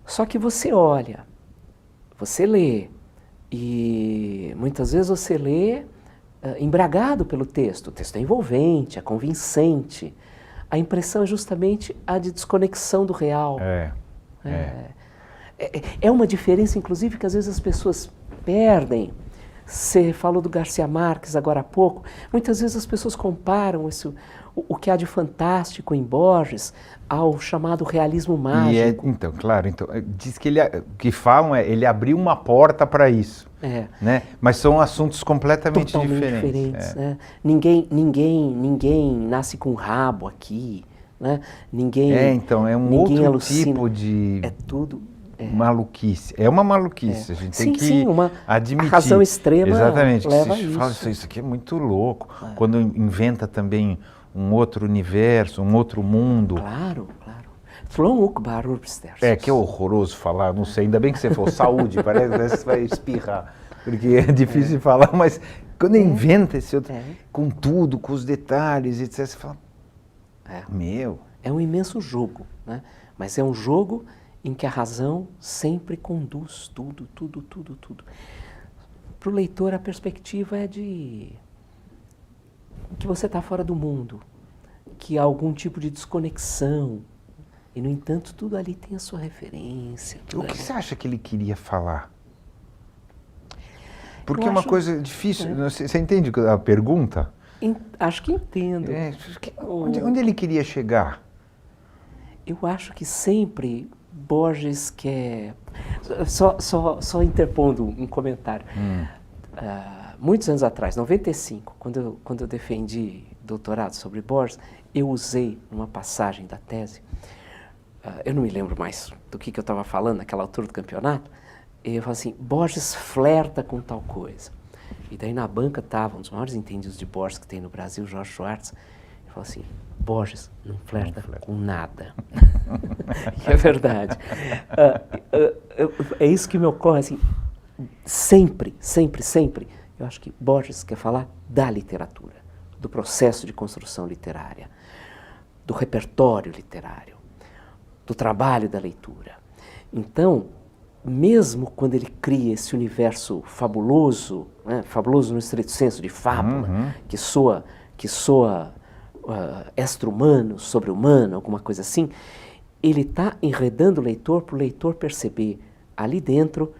Só que você olha, você lê, e muitas vezes você lê embriagado pelo texto. O texto é envolvente, é convincente. A impressão é justamente a de desconexão do real. É uma diferença, inclusive, que às vezes as pessoas perdem. Você falou do Garcia Marques agora há pouco. Muitas vezes as pessoas comparam o que há de fantástico em Borges ao chamado realismo mágico. Então, diz que ele abriu uma porta para isso, né? Mas são assuntos completamente diferentes. Né? Ninguém nasce com rabo aqui, né? Então é um outro alucina. tipo de tudo maluquice. É uma maluquice, a gente tem que admitir. A razão extrema exatamente, leva que a se fala isso aqui é muito louco. Quando inventa também um outro universo, um outro mundo. Claro. Que é horroroso falar, não sei, ainda bem que você falou saúde, parece que você vai espirrar, porque é difícil de falar, mas quando inventa esse outro, com tudo, com os detalhes, etc., você fala, É um imenso jogo, né? Mas é um jogo em que a razão sempre conduz tudo. Para o leitor, a perspectiva é de que você está fora do mundo, que há algum tipo de desconexão, e, no entanto, tudo ali tem a sua referência. O que você acha que ele queria falar? Porque é uma coisa difícil. Você entende a pergunta? Acho que entendo. Onde ele queria chegar? Eu acho que sempre Borges quer... Só interpondo um comentário. Muitos anos atrás, 95, quando eu defendi doutorado sobre Borges, eu usei numa passagem da tese, eu não me lembro mais do que eu estava falando naquela altura do campeonato, e eu falei assim, Borges flerta com tal coisa. E daí na banca estava um dos maiores entendidos de Borges que tem no Brasil, Jorge Schwartz. Ele falou assim, Borges não flerta com nada. E é verdade. É isso que me ocorre, assim, sempre. Eu acho que Borges quer falar da literatura, do processo de construção literária, do repertório literário, do trabalho da leitura. Então, mesmo quando ele cria esse universo fabuloso, né, fabuloso no estrito senso de fábula, que soa extra-humano, sobre-humano, alguma coisa assim, ele está enredando o leitor para o leitor perceber ali dentro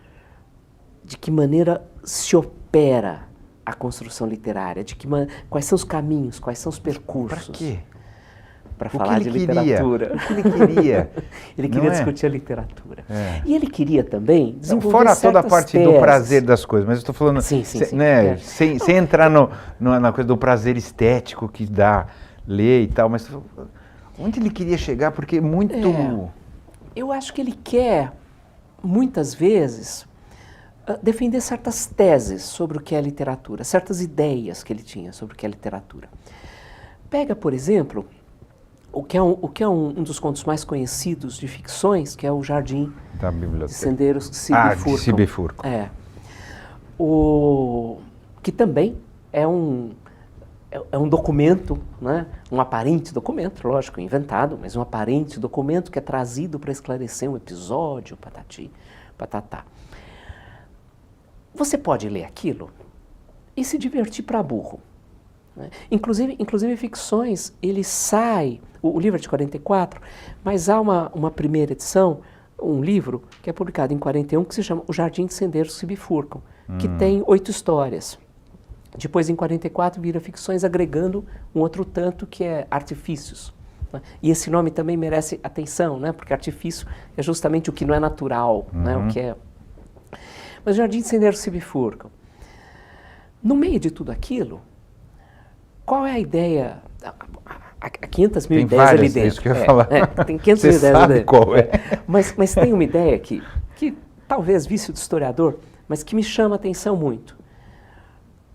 de que maneira se opera a construção literária, quais são os caminhos, quais são os percursos. Para quê? Para falar de literatura. O que ele queria? Ele queria discutir a literatura. E ele queria também desenvolver fora toda a parte teses. do prazer das coisas, mas eu estou falando, sem entrar na coisa do prazer estético que dá ler e tal, mas onde ele queria chegar? Porque muito... Eu acho que ele quer muitas vezes, defender certas teses sobre o que é literatura, certas ideias que ele tinha sobre o que é literatura. Pega, por exemplo, o que é um dos contos mais conhecidos de ficções, que é o Jardim da Biblioteca. de Sendeiros que se bifurcam. De se bifurcam. Que também é um documento, né? Um aparente documento, lógico, inventado, mas um aparente documento que é trazido para esclarecer um episódio, patati, patatá. Você pode ler aquilo e se divertir para burro. Né? Inclusive ficções, ele sai, o livro é de 44, mas há uma primeira edição, um livro que é publicado em 41, que se chama O Jardim de Sendeiros que se bifurcam, que tem 8 histórias. Depois, em 44, vira ficções, agregando um outro tanto que é artifícios. Né? E esse nome também merece atenção, né? Porque artifício é justamente o que não é natural, né? O que é... Mas o Jardim de Sendeiros se bifurcam. No meio de tudo aquilo, qual é a ideia? Há 500 mil ideias ali dentro. É isso que eu ia falar. Tem 500 mil ideias ali dentro. Qual é. Mas tem uma ideia que talvez vício de historiador, mas que me chama a atenção muito.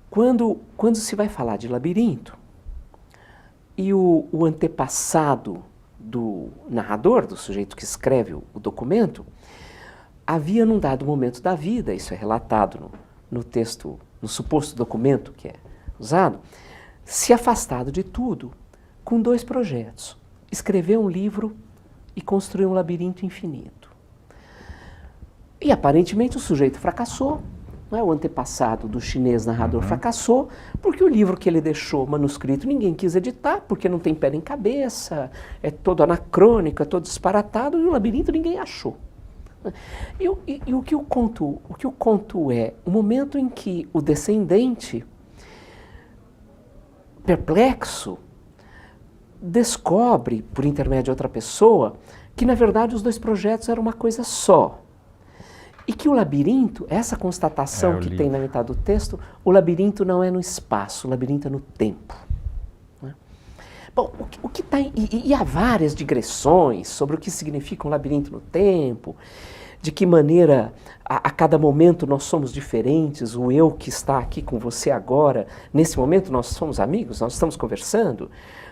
Quando se vai falar de labirinto, e o antepassado do narrador, do sujeito que escreve o documento, havia num dado momento da vida, isso é relatado no texto, no suposto documento que é usado, se afastado de tudo com 2 projetos: escrever um livro e construir um labirinto infinito. E aparentemente o sujeito fracassou, não é? O antepassado do chinês narrador fracassou, porque o livro que ele deixou manuscrito ninguém quis editar, porque não tem pé nem cabeça, é todo anacrônico, é todo disparatado, e o labirinto ninguém achou. E o que eu conto é o momento em que o descendente, perplexo, descobre, por intermédio de outra pessoa, que na verdade os 2 projetos eram uma coisa só. E que o labirinto, essa constatação que tem na metade do texto, o labirinto não é no espaço, o labirinto é no tempo. Né? Bom, o que tá e há várias digressões sobre o que significa um labirinto no tempo, de que maneira a cada momento nós somos diferentes, o eu que está aqui com você agora, nesse momento nós somos amigos, nós estamos conversando,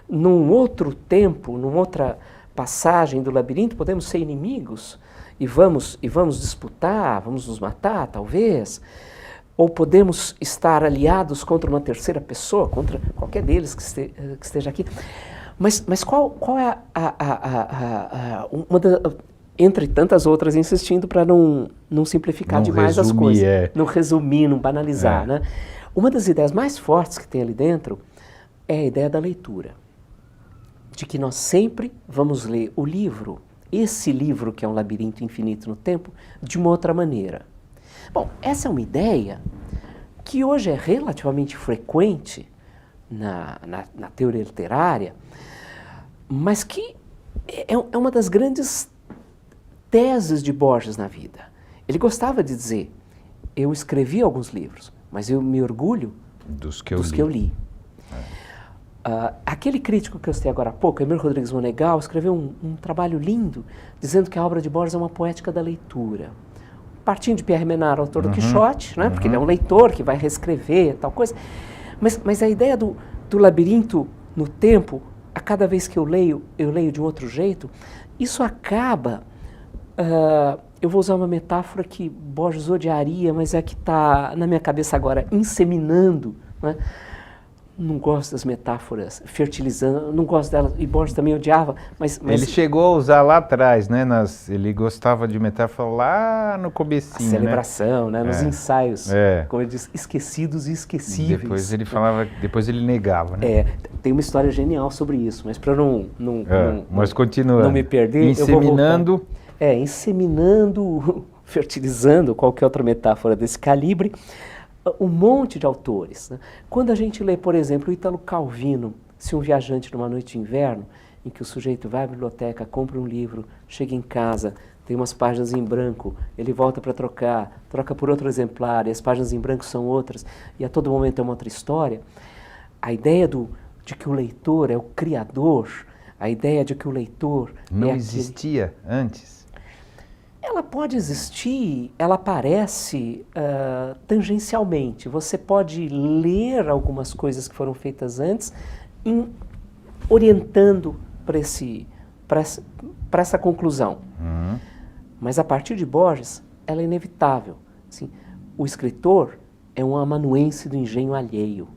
num outro tempo, numa outra passagem do labirinto podemos ser inimigos, e vamos disputar, vamos nos matar, talvez, ou podemos estar aliados contra uma terceira pessoa, contra qualquer deles que esteja aqui. Mas qual é entre tantas outras, insistindo para não simplificar demais as coisas, não resumir, não banalizar, né? Uma das ideias mais fortes que tem ali dentro é a ideia da leitura, de que nós sempre vamos ler o livro, esse livro que é um labirinto infinito no tempo, de uma outra maneira. Bom, essa é uma ideia que hoje é relativamente frequente na teoria literária, mas que é uma das grandes teses de Borges na vida. Ele gostava de dizer, eu escrevi alguns livros, mas eu me orgulho dos que eu li. Aquele crítico que eu citei agora há pouco, Emílio Rodrigues Monegal, escreveu um trabalho lindo, dizendo que a obra de Borges é uma poética da leitura. Partindo de Pierre Menard, autor do Quixote, né, porque ele é um leitor que vai reescrever tal coisa, mas a ideia do labirinto no tempo, a cada vez que eu leio de um outro jeito, isso acaba, eu vou usar uma metáfora que Borges odiaria, mas é que está na minha cabeça agora, inseminando, né? Não gosto das metáforas, fertilizando, não gosto delas, e Borges também odiava, mas... Ele chegou a usar lá atrás, né? Ele gostava de metáfora lá no comecinho, a celebração, né? Nos ensaios, como ele diz, esquecidos e esquecíveis. Depois ele negava, né? Tem uma história genial sobre isso, mas para mas continua. Não me perder, inseminando... eu vou voltar. Inseminando, fertilizando, qualquer outra metáfora desse calibre, um monte de autores. Né? Quando a gente lê, por exemplo, o Ítalo Calvino, Se um Viajante numa Noite de Inverno, em que o sujeito vai à biblioteca, compra um livro, chega em casa, tem umas páginas em branco, ele volta para troca por outro exemplar, e as páginas em branco são outras, e a todo momento é uma outra história. A ideia de que o leitor é o criador, a ideia de que o leitor não existia antes? ela pode existir, ela aparece tangencialmente. Você pode ler algumas coisas que foram feitas antes, orientando para essa conclusão. Mas a partir de Borges, ela é inevitável. Assim, o escritor é um amanuense do engenho alheio,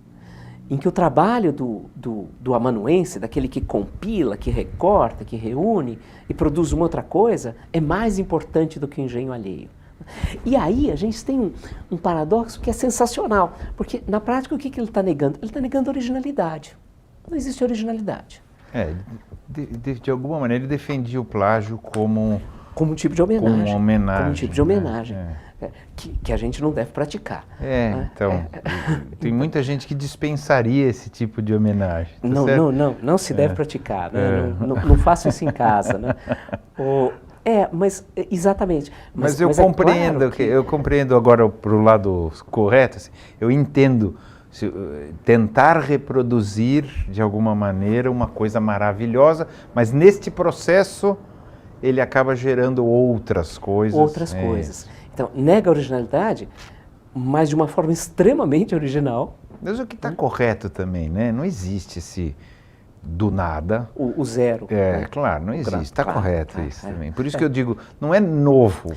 em que o trabalho do amanuense, daquele que compila, que recorta, que reúne e produz uma outra coisa, é mais importante do que o engenho alheio. E aí a gente tem um paradoxo que é sensacional, porque na prática o que ele está negando? Ele está negando a originalidade. Não existe originalidade. De alguma maneira ele defendia o plágio como um tipo de homenagem. Como um tipo de homenagem. Que a gente não deve praticar. Então, tem muita gente que dispensaria esse tipo de homenagem. Tá não se deve praticar, né? Não faça isso em casa, né? Exatamente. Mas eu compreendo, claro eu compreendo agora para o lado correto, assim, eu entendo tentar reproduzir de alguma maneira uma coisa maravilhosa, mas neste processo ele acaba gerando outras coisas. Coisas. Então, nega a originalidade, mas de uma forma extremamente original. Mas o que está correto também, né? Não existe esse do nada. O zero. Claro, não existe. Está correto isso também. Por isso que eu digo, não é novo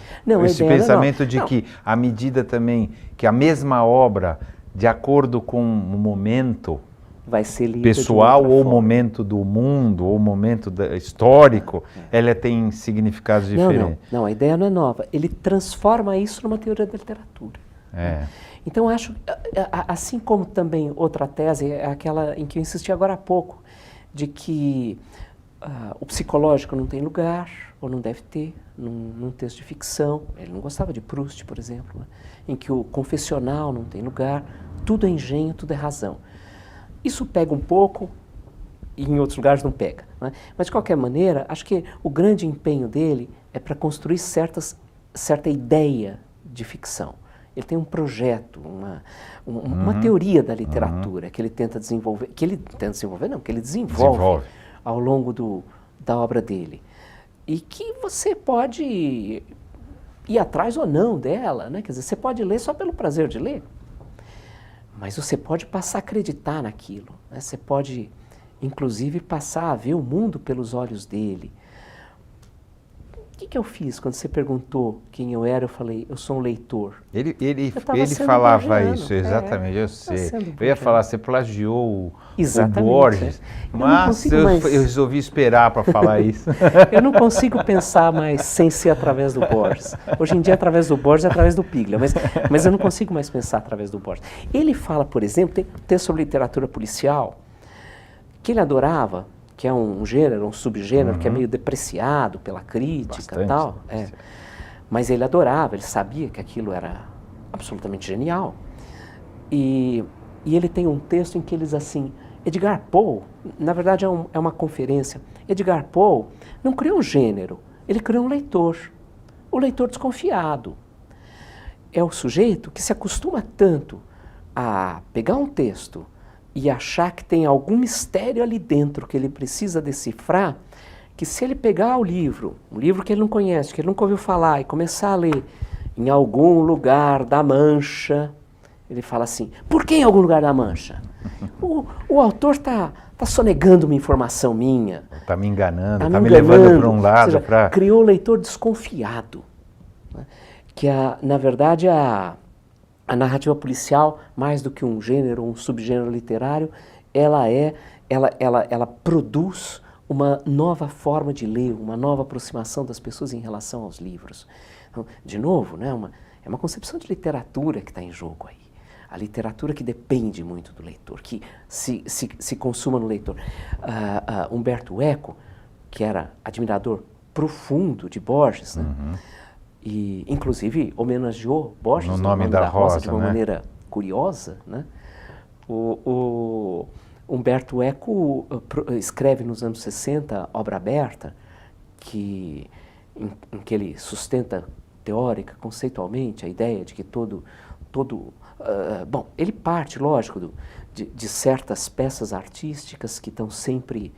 esse pensamento de que à medida também que a mesma obra, de acordo com o momento vai ser pessoal ou o momento do mundo ou o momento histórico, ela tem significados diferentes. Não, a ideia não é nova. Ele transforma isso numa teoria da literatura. Então, acho, assim como também outra tese, é aquela em que eu insisti agora há pouco, de que o psicológico não tem lugar, ou não deve ter, num texto de ficção. Ele não gostava de Proust, por exemplo, né? Em que o confessional não tem lugar, tudo é engenho, tudo é razão. Isso pega um pouco, e em outros lugares não pega, né? Mas, de qualquer maneira, acho que o grande empenho dele é para construir certa ideia de ficção. Ele tem um projeto, uma teoria da literatura que ele tenta desenvolver, que ele desenvolve ao longo da obra dele. E que você pode ir atrás ou não dela, né? Quer dizer, você pode ler só pelo prazer de ler. Mas você pode passar a acreditar naquilo, né? Você pode, inclusive, passar a ver o mundo pelos olhos dele. O que eu fiz quando você perguntou quem eu era? Eu falei, eu sou um leitor. Ele falava isso, exatamente, eu sei. Eu ia falar, você plagiou o Borges, mas eu resolvi esperar para falar isso. Eu não consigo pensar mais sem ser através do Borges. Hoje em dia, através do Borges, é através do Piglia, mas eu não consigo mais pensar através do Borges. Ele fala, por exemplo, tem um texto sobre literatura policial, que ele adorava, que é um gênero, um subgênero, que é meio depreciado pela crítica e tal. Mas ele adorava, ele sabia que aquilo era absolutamente genial. E ele tem um texto em que ele diz assim, Edgar Poe, na verdade é uma conferência, Edgar Poe não criou um gênero, ele criou um leitor, o leitor desconfiado. É o sujeito que se acostuma tanto a pegar um texto e achar que tem algum mistério ali dentro que ele precisa decifrar, que se ele pegar um livro que ele não conhece, que ele nunca ouviu falar, e começar a ler em algum lugar da Mancha, ele fala assim, por que em algum lugar da Mancha? O autor está sonegando uma informação minha. Está me enganando, está me levando para um lado. Ou seja, criou o leitor desconfiado. Né? Que, na verdade, a narrativa policial, mais do que um gênero, um subgênero literário, ela produz uma nova forma de ler, uma nova aproximação das pessoas em relação aos livros. Então, de novo, né, é uma concepção de literatura que está em jogo aí. A literatura que depende muito do leitor, que se consuma no leitor. Umberto Eco, que era admirador profundo de Borges, né? E inclusive homenageou Borges no Nome da Rosa, de uma maneira curiosa, né? O Umberto Eco escreve nos anos 60 Obra Aberta, em que ele sustenta teórica, conceitualmente, a ideia de que bom, ele parte, lógico, de certas peças artísticas que estão sempre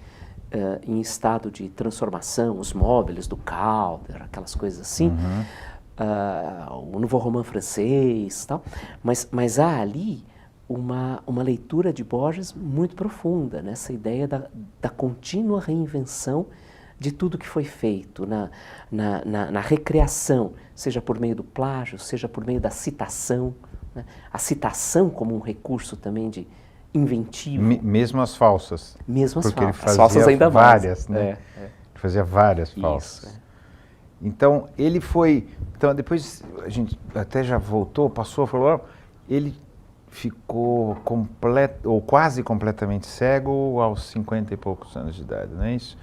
em estado de transformação, os móveis do Calder, aquelas coisas assim, o Nouveau Roman francês, tal. Mas há ali uma leitura de Borges muito profunda, nessa ideia da contínua reinvenção de tudo que foi feito, na recriação, seja por meio do plágio, seja por meio da citação, né? A citação como um recurso também de inventivo. Mesmo as falsas. Mesmo as porque falsas. ele fazia as falsas ainda várias, mais. né? Ele fazia várias falsas. Isso, Então, ele foi... Então, depois a gente até já voltou, passou, falou... Ele ficou ou quase completamente cego aos 50 e poucos anos de idade, não é isso?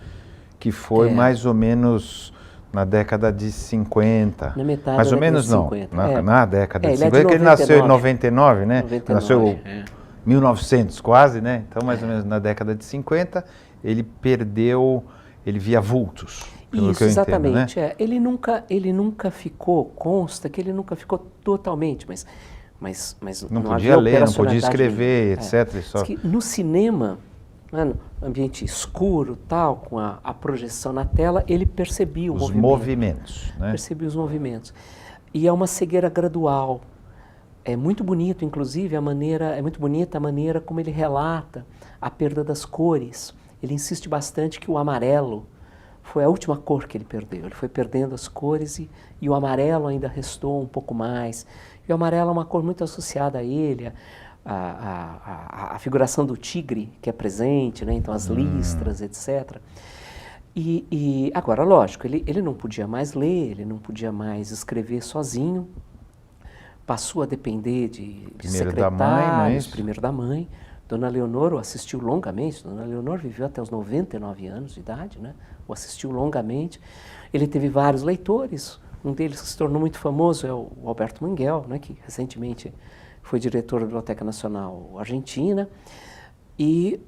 Que foi mais ou menos na década de 50. Na metade mais da ou menos década não, de 50. na década de 50, ele é de porque ele nasceu em 99, 99, né? 99, Nasceu em 1900 quase, né? Então, mais ou menos na década de 50, ele via vultos. Pelo Isso, que eu exatamente. Entendo, né? Ele nunca ficou, consta que ele nunca ficou totalmente, mas não podia havia ler, não podia operacionalidade escrever, nenhuma. etc. Só... Que no cinema, né, no ambiente escuro, tal, com a projeção na tela, ele percebia os movimentos, né? Percebia os movimentos. E é uma cegueira gradual. É muito bonito, inclusive, é muito bonita a maneira como ele relata a perda das cores. Ele insiste bastante que o amarelo foi a última cor que ele perdeu. Ele foi perdendo as cores e o amarelo ainda restou um pouco mais. E o amarelo é uma cor muito associada a ele, a figuração do tigre que é presente, né? Então as listras, etc. E agora, lógico, ele não podia mais ler, ele não podia mais escrever sozinho, passou a depender de secretários, primeiro da mãe. Dona Leonor o assistiu longamente, Dona Leonor viveu até os 99 anos de idade, né? O assistiu longamente. Ele teve vários leitores, um deles que se tornou muito famoso é o Alberto Manguel, né? Que recentemente foi diretor da Biblioteca Nacional Argentina, e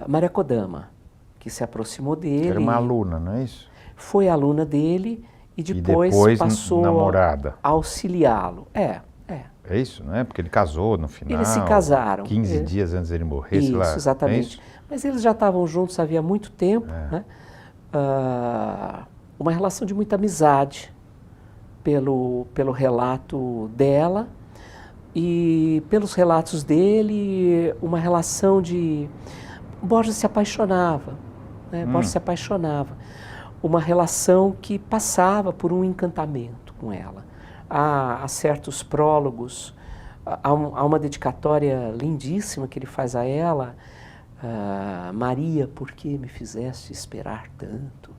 Maria Kodama, que se aproximou dele. Era uma aluna, não é isso? Foi aluna dele e depois passou namorada. A auxiliá-lo. É isso, não é? Porque ele casou no final. Eles se casaram. 15 dias antes dele morrer, isso, sei lá. Exatamente. É isso? Mas eles já estavam juntos havia muito tempo, né? Uma relação de muita amizade pelo relato dela e pelos relatos dele, uma relação de... Borges se apaixonava, né? Borges se apaixonava. Uma relação que passava por um encantamento com ela. Há certos prólogos, há uma dedicatória lindíssima que ele faz a ela, Maria, por que me fizeste esperar tanto?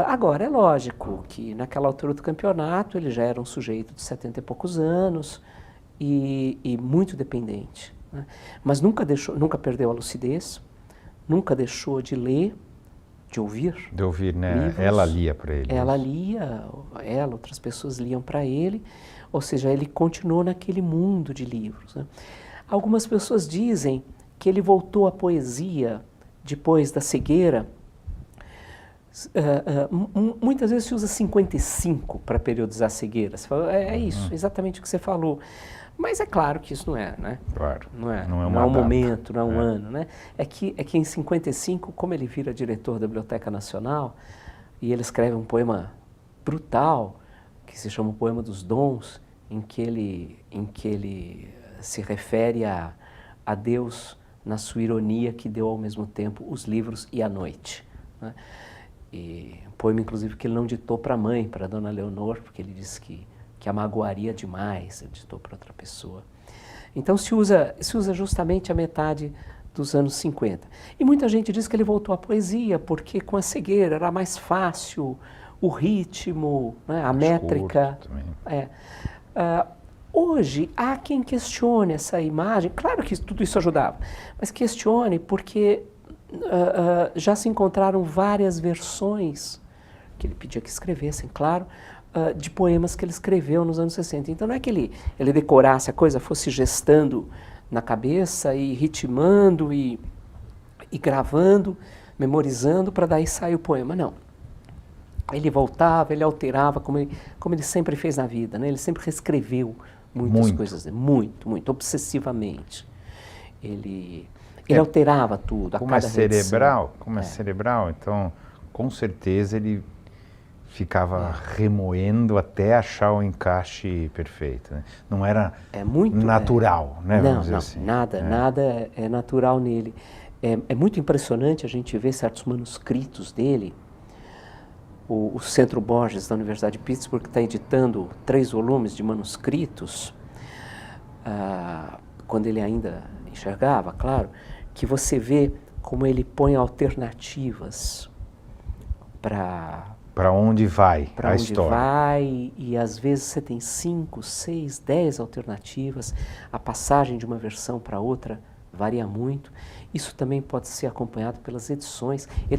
Agora, é lógico que naquela altura do campeonato ele já era um sujeito de 70 e poucos anos e muito dependente, né? Mas nunca perdeu a lucidez, nunca deixou de ler, de ouvir. De ouvir, né? Livros. Ela lia para ele. Ela lia, outras pessoas liam para ele, ou seja, ele continuou naquele mundo de livros, né? Algumas pessoas dizem que ele voltou à poesia depois da cegueira. Muitas vezes se usa 55 para periodizar a cegueira. Você fala, é isso, exatamente o que você falou. Mas é claro que isso não é, né? Claro. Não é um momento, não é um ano, né? É que em 55, como ele vira diretor da Biblioteca Nacional, e ele escreve um poema brutal, que se chama o Poema dos Dons, em que ele se refere a Deus na sua ironia que deu ao mesmo tempo os livros e a noite, né? E um poema, inclusive, que ele não ditou para a mãe, para a Dona Leonor, porque ele disse que a magoaria demais, ele ditou para outra pessoa. Então se usa justamente a metade dos anos 50. E muita gente diz que ele voltou à poesia, porque com a cegueira era mais fácil o ritmo, né, a métrica. Hoje há quem questione essa imagem, claro que tudo isso ajudava, mas questione porque já se encontraram várias versões, que ele pedia que escrevessem, claro, de poemas que ele escreveu nos anos 60. Então não é que ele decorasse a coisa, fosse gestando na cabeça e ritmando e gravando, memorizando para daí sair o poema, não. Ele voltava, ele alterava, como ele sempre fez na vida, né? Ele sempre reescreveu muitas coisas, muito, obsessivamente. Ele Ele alterava tudo, como é cerebral, então com certeza ele ficava remoendo até achar o encaixe perfeito, né? Não era muito natural, né? Vamos dizer assim. Nada é natural nele. É muito impressionante a gente ver certos manuscritos dele. O Centro Borges da Universidade de Pittsburgh está editando 3 volumes de manuscritos, quando ele ainda enxergava, claro, que você vê como ele põe alternativas para onde vai a onde história. vai, e às vezes você tem 5, 6, 10 alternativas, a passagem de uma versão para outra varia muito. Isso também pode ser acompanhado pelas edições. Ele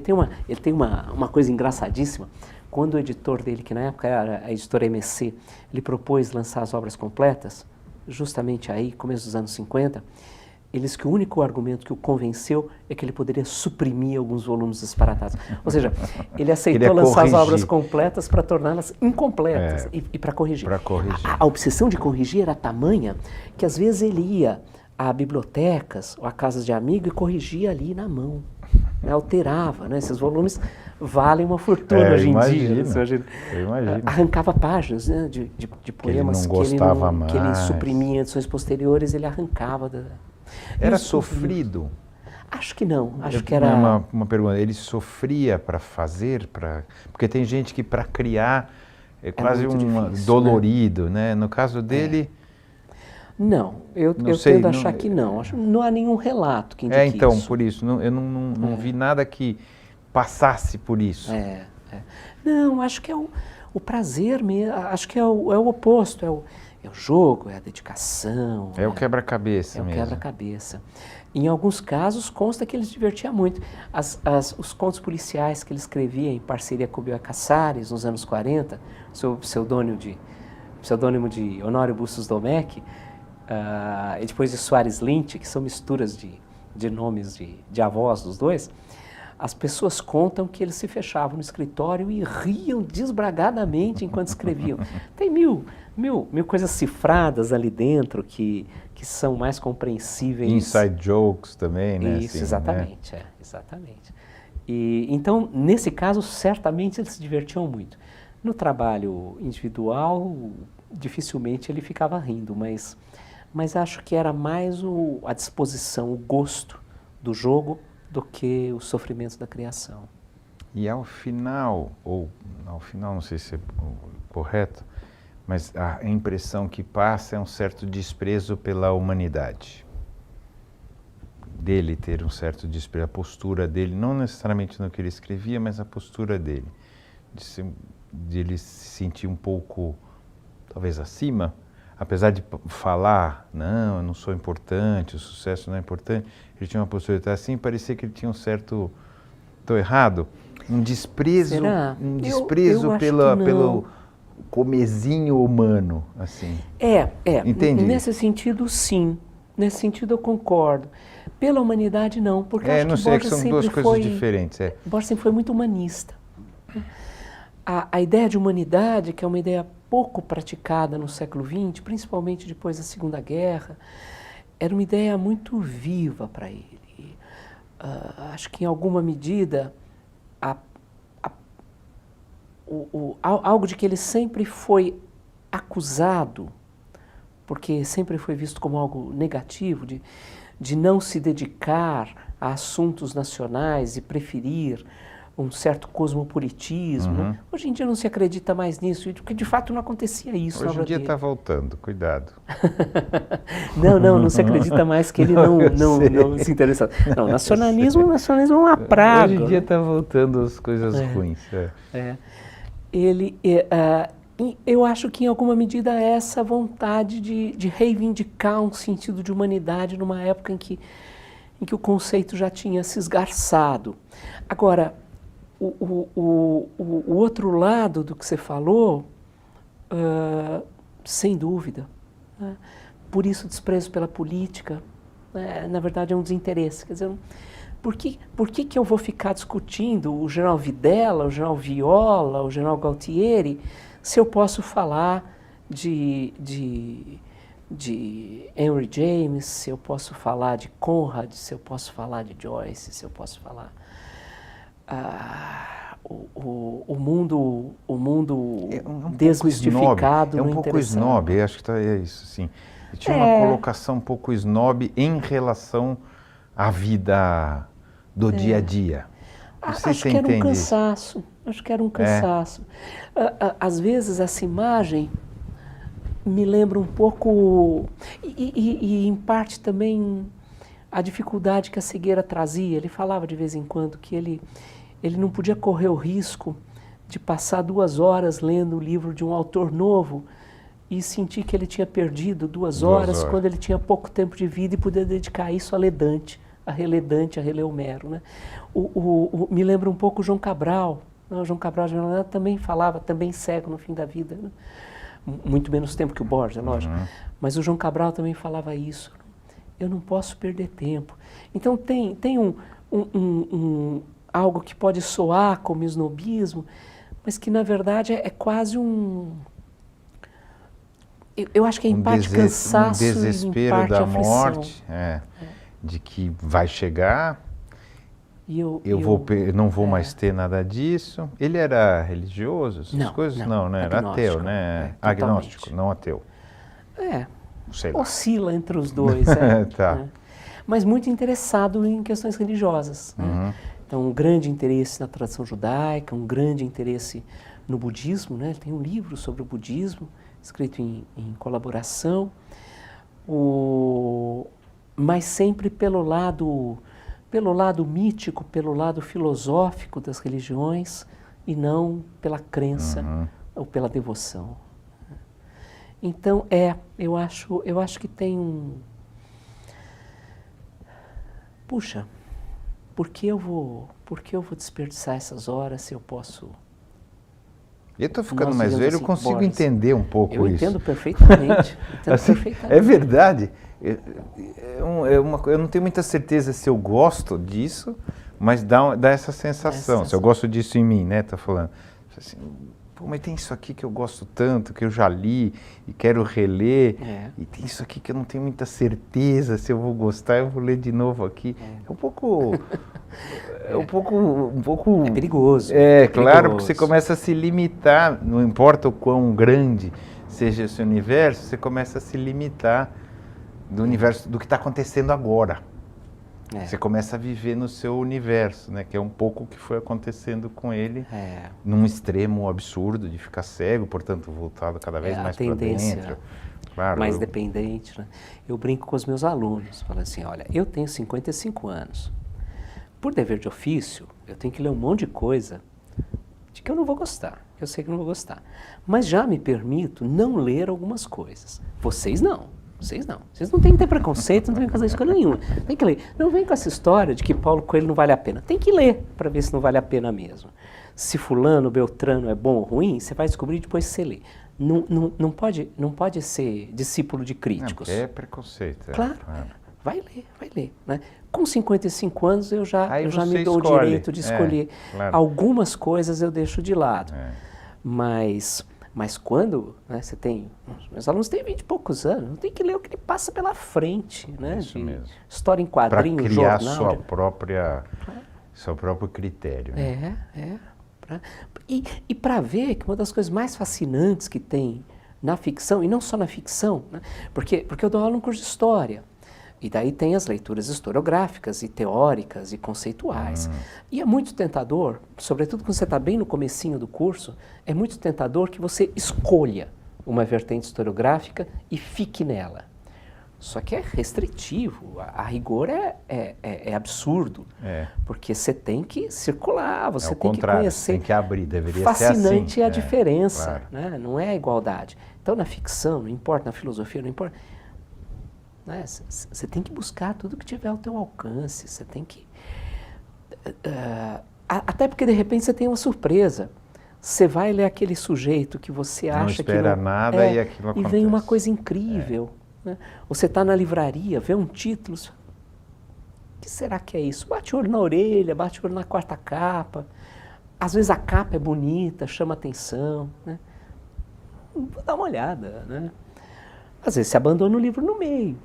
tem uma coisa engraçadíssima. Quando o editor dele, que na época era a editora MC, ele propôs lançar as obras completas, justamente aí, começo dos anos 50, ele disse que o único argumento que o convenceu é que ele poderia suprimir alguns volumes disparatados. Ou seja, ele aceitou lançar as obras completas para torná-las incompletas e para corrigir. A obsessão de corrigir era tamanha que às vezes ele ia a bibliotecas ou a casas de amigo e corrigia ali na mão, né? Alterava, né? Esses volumes valem uma fortuna hoje em dia. Eu imagino. Arrancava páginas, né, de poemas que ele suprimia em edições posteriores, ele arrancava. Era sofrido? Acho que não. Acho que era uma pergunta. Ele sofria para fazer, porque tem gente que para criar é quase difícil, dolorido, né? No caso dele. Não, eu tendo a achar que não. Acho que não há nenhum relato que indique então, isso. por isso, eu não vi nada que passasse por isso. Não, acho que é o prazer mesmo, acho que é o oposto, é o jogo, é a dedicação. É o quebra-cabeça mesmo. É o quebra-cabeça. Em alguns casos, consta que ele se divertia muito. Os contos policiais que ele escrevia em parceria com o Bioy Casares, nos anos 40, sob pseudônimo de Honório Bustos Domecq, e depois de Soares Lynch, que são misturas de nomes de avós dos dois, as pessoas contam que eles se fechavam no escritório e riam desbragadamente enquanto escreviam. Tem mil coisas cifradas ali dentro que são mais compreensíveis. Inside jokes também, né? Isso, assim, exatamente, né? Exatamente. E, então, nesse caso, certamente eles se divertiam muito. No trabalho individual, dificilmente ele ficava rindo, mas acho que era mais a disposição, o gosto do jogo do que o sofrimento da criação. E ao final, não sei se é correto, mas a impressão que passa é um certo desprezo pela humanidade. Dele ter um certo desprezo, a postura dele, não necessariamente no que ele escrevia, mas a postura dele. De ele se sentir um pouco, talvez acima, apesar de falar, não, eu não sou importante, o sucesso não é importante, ele tinha uma postura de estar assim, parecia que ele tinha um certo, estou errado, um desprezo, Será? pelo comezinho humano, assim. Entendi. Nesse sentido, sim. Nesse sentido, eu concordo. Pela humanidade, não, porque acho não que sei, Borges que são duas coisas diferentes. Borges sempre foi muito humanista. A ideia de humanidade, que é uma ideia pouco praticada no século XX, principalmente depois da Segunda Guerra, era uma ideia muito viva para ele. Acho que, em alguma medida, algo de que ele sempre foi acusado, porque sempre foi visto como algo negativo, de não se dedicar a assuntos nacionais e preferir um certo cosmopolitismo. Uhum. Né? Hoje em dia não se acredita mais nisso, porque de fato não acontecia isso. Hoje em dia está voltando, cuidado. Não se acredita mais que ele não se interessa. Não, nacionalismo é uma praga. Hoje em dia está voltando as coisas ruins. Eu acho que, em alguma medida, essa vontade de reivindicar um sentido de humanidade numa época em que o conceito já tinha se esgarçado. Agora, o outro lado do que você falou, sem dúvida, né? Por isso desprezo pela política, na verdade é um desinteresse. Quer dizer, por que eu vou ficar discutindo o general Videla, o general Viola, o general Galtieri, se eu posso falar de de Henry James, se eu posso falar de Conrad, se eu posso falar de Joyce, se eu posso falar... o mundo desmistificado. É um pouco snob, acho que é isso, sim. Tinha uma colocação um pouco snob em relação à vida do dia a dia. Acho que era um cansaço. Acho que era um cansaço. Às vezes essa imagem me lembra um pouco, e em parte também a dificuldade que a cegueira trazia. Ele falava de vez em quando que ele não podia correr o risco de passar 2 horas lendo o livro de um autor novo e sentir que ele tinha perdido 2 horas quando ele tinha pouco tempo de vida e poder dedicar isso a Ledante, a reler Homero, né? Me lembra um pouco o João Cabral. O João Cabral de Melo também falava, também cego no fim da vida, né? Muito menos tempo que o Borges, é lógico. Mas o João Cabral também falava isso. Eu não posso perder tempo. Então tem algo que pode soar como snobismo, mas que na verdade é quase um... Eu acho que é em parte cansaço, um desespero em parte da aflição. morte, de que vai chegar, eu não vou mais ter nada disso. Ele era religioso, essas coisas? Não, né? Era ateu, né? Agnóstico, não ateu. Sei lá. Oscila entre os dois. Tá. Mas muito interessado em questões religiosas. Né? Então, um grande interesse na tradição judaica, um grande interesse no budismo, né? Ele tem um livro sobre o budismo, escrito em colaboração, mas sempre pelo lado mítico, pelo lado filosófico das religiões e não pela crença ou pela devoção. Então, eu acho que tem um... Puxa, por que eu vou desperdiçar essas horas se eu posso... Eu estou ficando mais velho, eu consigo entender um pouco isso. Eu entendo perfeitamente. É verdade. Eu não tenho muita certeza se eu gosto disso, mas dá essa sensação. Se eu gosto disso em mim, né? Tá falando. Assim, pô, mas tem isso aqui que eu gosto tanto, que eu já li e quero reler. E tem isso aqui que eu não tenho muita certeza se eu vou gostar, eu vou ler de novo aqui. É um pouco... um pouco... É perigoso. Claro, porque você começa a se limitar, não importa o quão grande seja esse universo, você começa a se limitar do universo, do que está acontecendo agora. Você começa a viver no seu universo, né? Que é um pouco o que foi acontecendo com ele, num extremo absurdo de ficar cego, portanto, voltado cada vez mais para dentro. Claro, mais dependente. Né? Eu brinco com os meus alunos, falo assim, olha, eu tenho 55 anos. Por dever de ofício, eu tenho que ler um monte de coisa de que eu não vou gostar, que eu sei que eu não vou gostar. Mas já me permito não ler algumas coisas. Vocês não. Vocês não têm que ter preconceito, não tem que fazer escolha nenhuma. Tem que ler. Não vem com essa história de que Paulo Coelho não vale a pena. Tem que ler para ver se não vale a pena mesmo. Se fulano, beltrano é bom ou ruim, você vai descobrir depois que você lê. Não pode ser discípulo de críticos. É preconceito. Claro. Vai ler. Né? Com 55 anos eu já me dou escolhe. O direito de escolher. Claro. Algumas coisas eu deixo de lado. Mas quando você tem... Meus alunos têm 20 e poucos anos, não tem que ler o que ele passa pela frente. Né? Isso mesmo. História em quadrinhos, para criar jornal. seu próprio critério. Né? E para ver que uma das coisas mais fascinantes que tem na ficção, e não só na ficção, né? porque eu dou aula no curso de História, e daí tem as leituras historiográficas e teóricas e conceituais. E é muito tentador, sobretudo quando você está bem no comecinho do curso, é muito tentador que você escolha uma vertente historiográfica e fique nela. Só que é restritivo, a rigor é absurdo, porque você tem que circular, você tem que conhecer. Tem que abrir, deveria Fascinante ser assim. É a diferença, claro. Né? Não é a igualdade. Então na ficção, não importa, na filosofia, não importa. Você tem que buscar tudo que tiver ao teu alcance, você tem que... até porque de repente você tem uma surpresa. Você vai ler aquele sujeito que você acha que não espera nada e aquilo acontece. E vem uma coisa incrível. Né? Ou você está na livraria, vê um título, o que será que é isso? Bate o olho na orelha, bate o olho na quarta capa. Às vezes a capa é bonita, chama atenção. Né? Vou dar uma olhada. Né? Às vezes você abandona o livro no meio.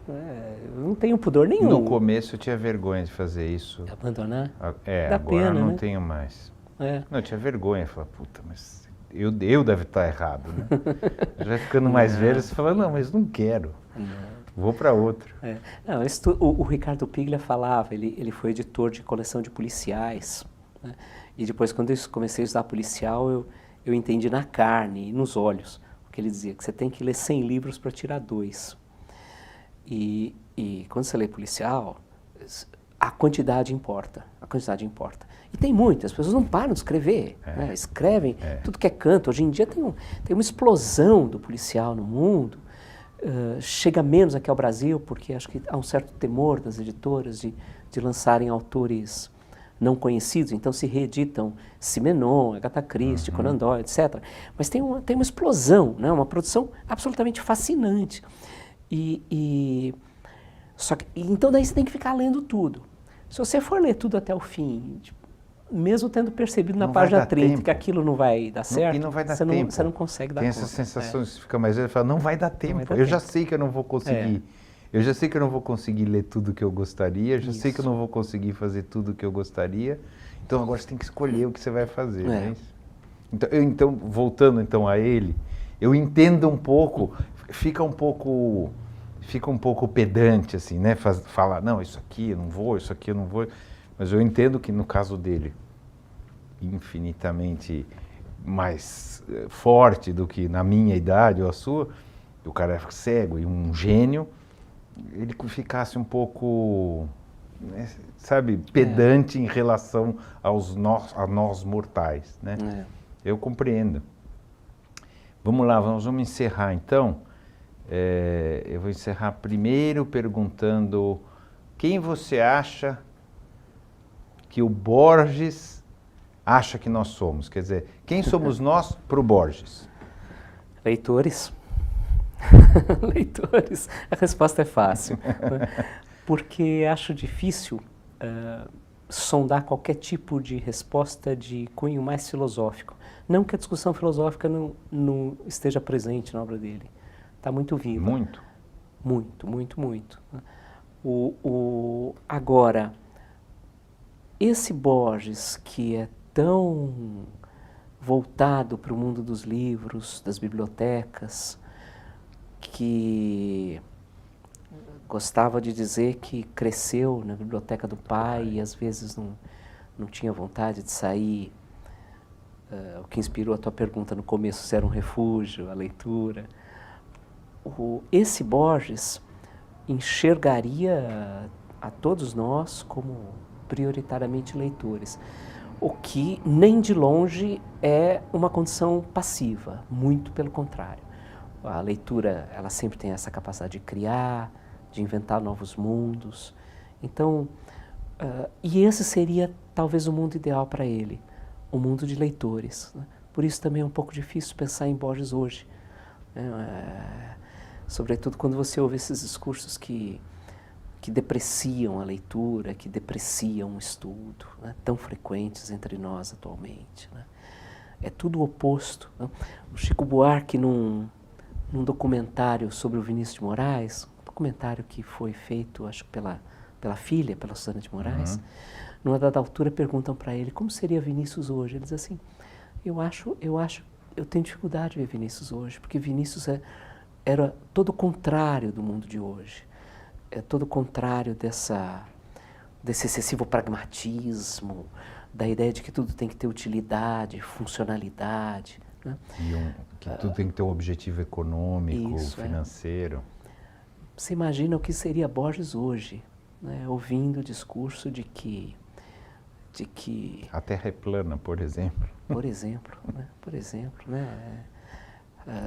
Eu não tenho pudor nenhum. No começo eu tinha vergonha de fazer isso. Abandonar? Dá agora pena, eu não né? tenho mais. Não, eu tinha vergonha. Eu falava, puta, mas eu devo estar errado, né? Já ficando mais velho, você fala, não, mas não quero. Vou para outro. Não, o Ricardo Piglia falava, ele foi editor de coleção de policiais, né? E depois, quando eu comecei a estudar policial, eu entendi na carne e nos olhos o que ele dizia, que você tem que ler 100 livros para tirar 2. E quando você lê policial, a quantidade importa, E tem muitas, as pessoas não param de escrever, né? Escrevem tudo que é canto. Hoje em dia tem uma explosão do policial no mundo. Chega menos aqui ao Brasil, porque acho que há um certo temor das editoras de lançarem autores não conhecidos, então se reeditam Simenon, Agatha Christie, Conan Doyle, etc. Mas tem uma explosão, né? Uma produção absolutamente fascinante. Então daí você tem que ficar lendo tudo. Se você for ler tudo até o fim, mesmo tendo percebido na página 30 que aquilo não vai dar certo, não vai dar você tempo. Não consegue dar conta. Tem essa sensação, você fica mais velho e fala, não vai dar tempo. Já sei que eu não vou conseguir. Eu já sei que eu não vou conseguir ler tudo o que eu gostaria, já sei que eu não vou conseguir fazer tudo o que eu gostaria. Então agora você tem que escolher o que você vai fazer, não é isso? Então, voltando então a ele, eu entendo um pouco, fica um pouco pedante, assim, né? Falar, não, isso aqui eu não vou, isso aqui eu não vou. Mas eu entendo que no caso dele, infinitamente mais forte do que na minha idade ou a sua, o cara é cego e um gênio, ele ficasse um pouco, né, sabe, pedante em relação a nós mortais, né? Eu compreendo. Vamos lá, vamos encerrar então. Eu vou encerrar primeiro perguntando quem você acha que o Borges acha que nós somos? Quer dizer, quem somos nós para o Borges? Leitores. Leitores. A resposta é fácil. Né? Porque acho difícil sondar qualquer tipo de resposta de cunho mais filosófico. Não que a discussão filosófica não esteja presente na obra dele. Está muito viva. Muito? Muito. Agora, esse Borges que é tão voltado para o mundo dos livros, das bibliotecas, que gostava de dizer que cresceu na biblioteca do pai e às vezes não tinha vontade de sair. O que inspirou a tua pergunta no começo, se era um refúgio, a leitura. Esse Borges enxergaria a todos nós como prioritariamente leitores, o que nem de longe é uma condição passiva, muito pelo contrário. A leitura, ela sempre tem essa capacidade de criar, de inventar novos mundos. Então, e esse seria talvez o mundo ideal para ele, o mundo de leitores, né? Por isso também é um pouco difícil pensar em Borges hoje, né? Sobretudo quando você ouve esses discursos que depreciam a leitura, que depreciam o estudo, né? Tão frequentes entre nós atualmente, né? É tudo o oposto, né? O Chico Buarque, num documentário sobre o Vinícius de Moraes, um documentário que foi feito, acho que pela filha, pela Susana de Moraes, numa dada altura perguntam para ele como seria Vinícius hoje. Ele diz assim, eu tenho dificuldade de ver Vinícius hoje, porque Vinícius era todo o contrário do mundo de hoje. É todo o contrário desse excessivo pragmatismo, da ideia de que tudo tem que ter utilidade, funcionalidade, né? Que tudo tem que ter um objetivo econômico, financeiro. Você imagina o que seria Borges hoje, né? Ouvindo o discurso de que a Terra é plana, por exemplo. Por exemplo, né?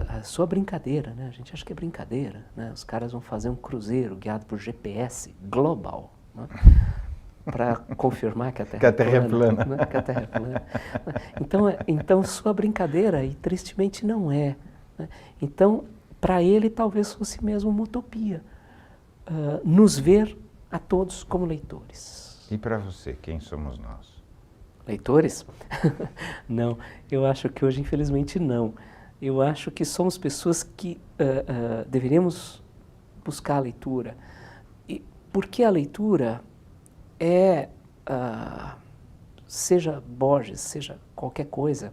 A sua brincadeira, né? A gente acha que é brincadeira, né? Os caras vão fazer um cruzeiro guiado por GPS global, né? Para confirmar que a Terra é plana. Né? Que a Terra é plana. Então, sua brincadeira, e tristemente não é, né? Então, para ele, talvez fosse mesmo uma utopia, nos ver a todos como leitores. E para você, quem somos nós? Leitores? Não, eu acho que hoje, infelizmente, não. Eu acho que somos pessoas que deveríamos buscar a leitura. E porque a leitura é, seja Borges, seja qualquer coisa,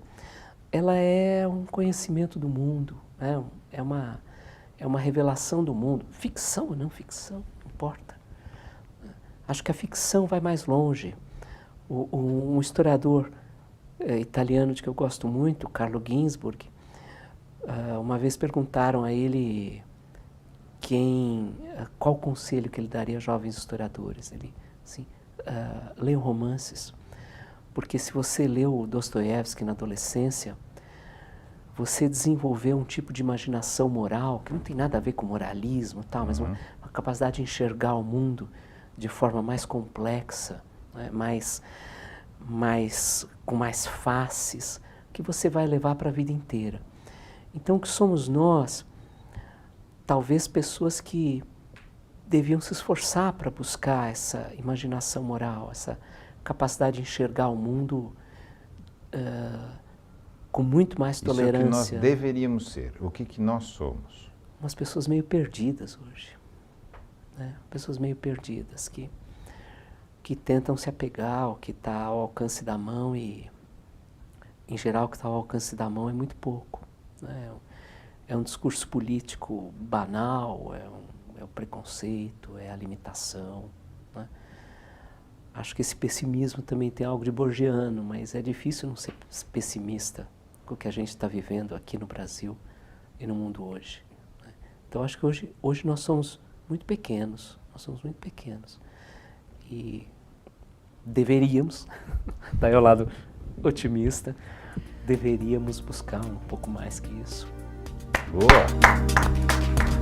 ela é um conhecimento do mundo, né? É uma revelação do mundo. Ficção ou não ficção, não importa. Acho que a ficção vai mais longe. Um historiador italiano de que eu gosto muito, Carlo Ginzburg, uma vez perguntaram a ele qual conselho que ele daria a jovens historiadores. Ele, assim, leiam romances, porque se você leu Dostoiévski na adolescência, você desenvolveu um tipo de imaginação moral que não tem nada a ver com moralismo e tal, mas uma capacidade de enxergar o mundo de forma mais complexa, né? Com mais faces, que você vai levar para a vida inteira. Então, o que somos nós? Talvez pessoas que deviam se esforçar para buscar essa imaginação moral, essa capacidade de enxergar o mundo com muito mais tolerância. Isso é o que nós deveríamos ser. O que nós somos? Umas pessoas meio perdidas hoje, né? Pessoas meio perdidas que tentam se apegar ao que está ao alcance da mão e, em geral, o que está ao alcance da mão é muito pouco, né? É um discurso político banal, é o preconceito, é a limitação, né? Acho que esse pessimismo também tem algo de borgiano, mas é difícil não ser pessimista com o que a gente está vivendo aqui no Brasil e no mundo hoje, né? Então, acho que hoje nós somos muito pequenos, e deveríamos, daí ao lado otimista, deveríamos buscar um pouco mais que isso. Boa!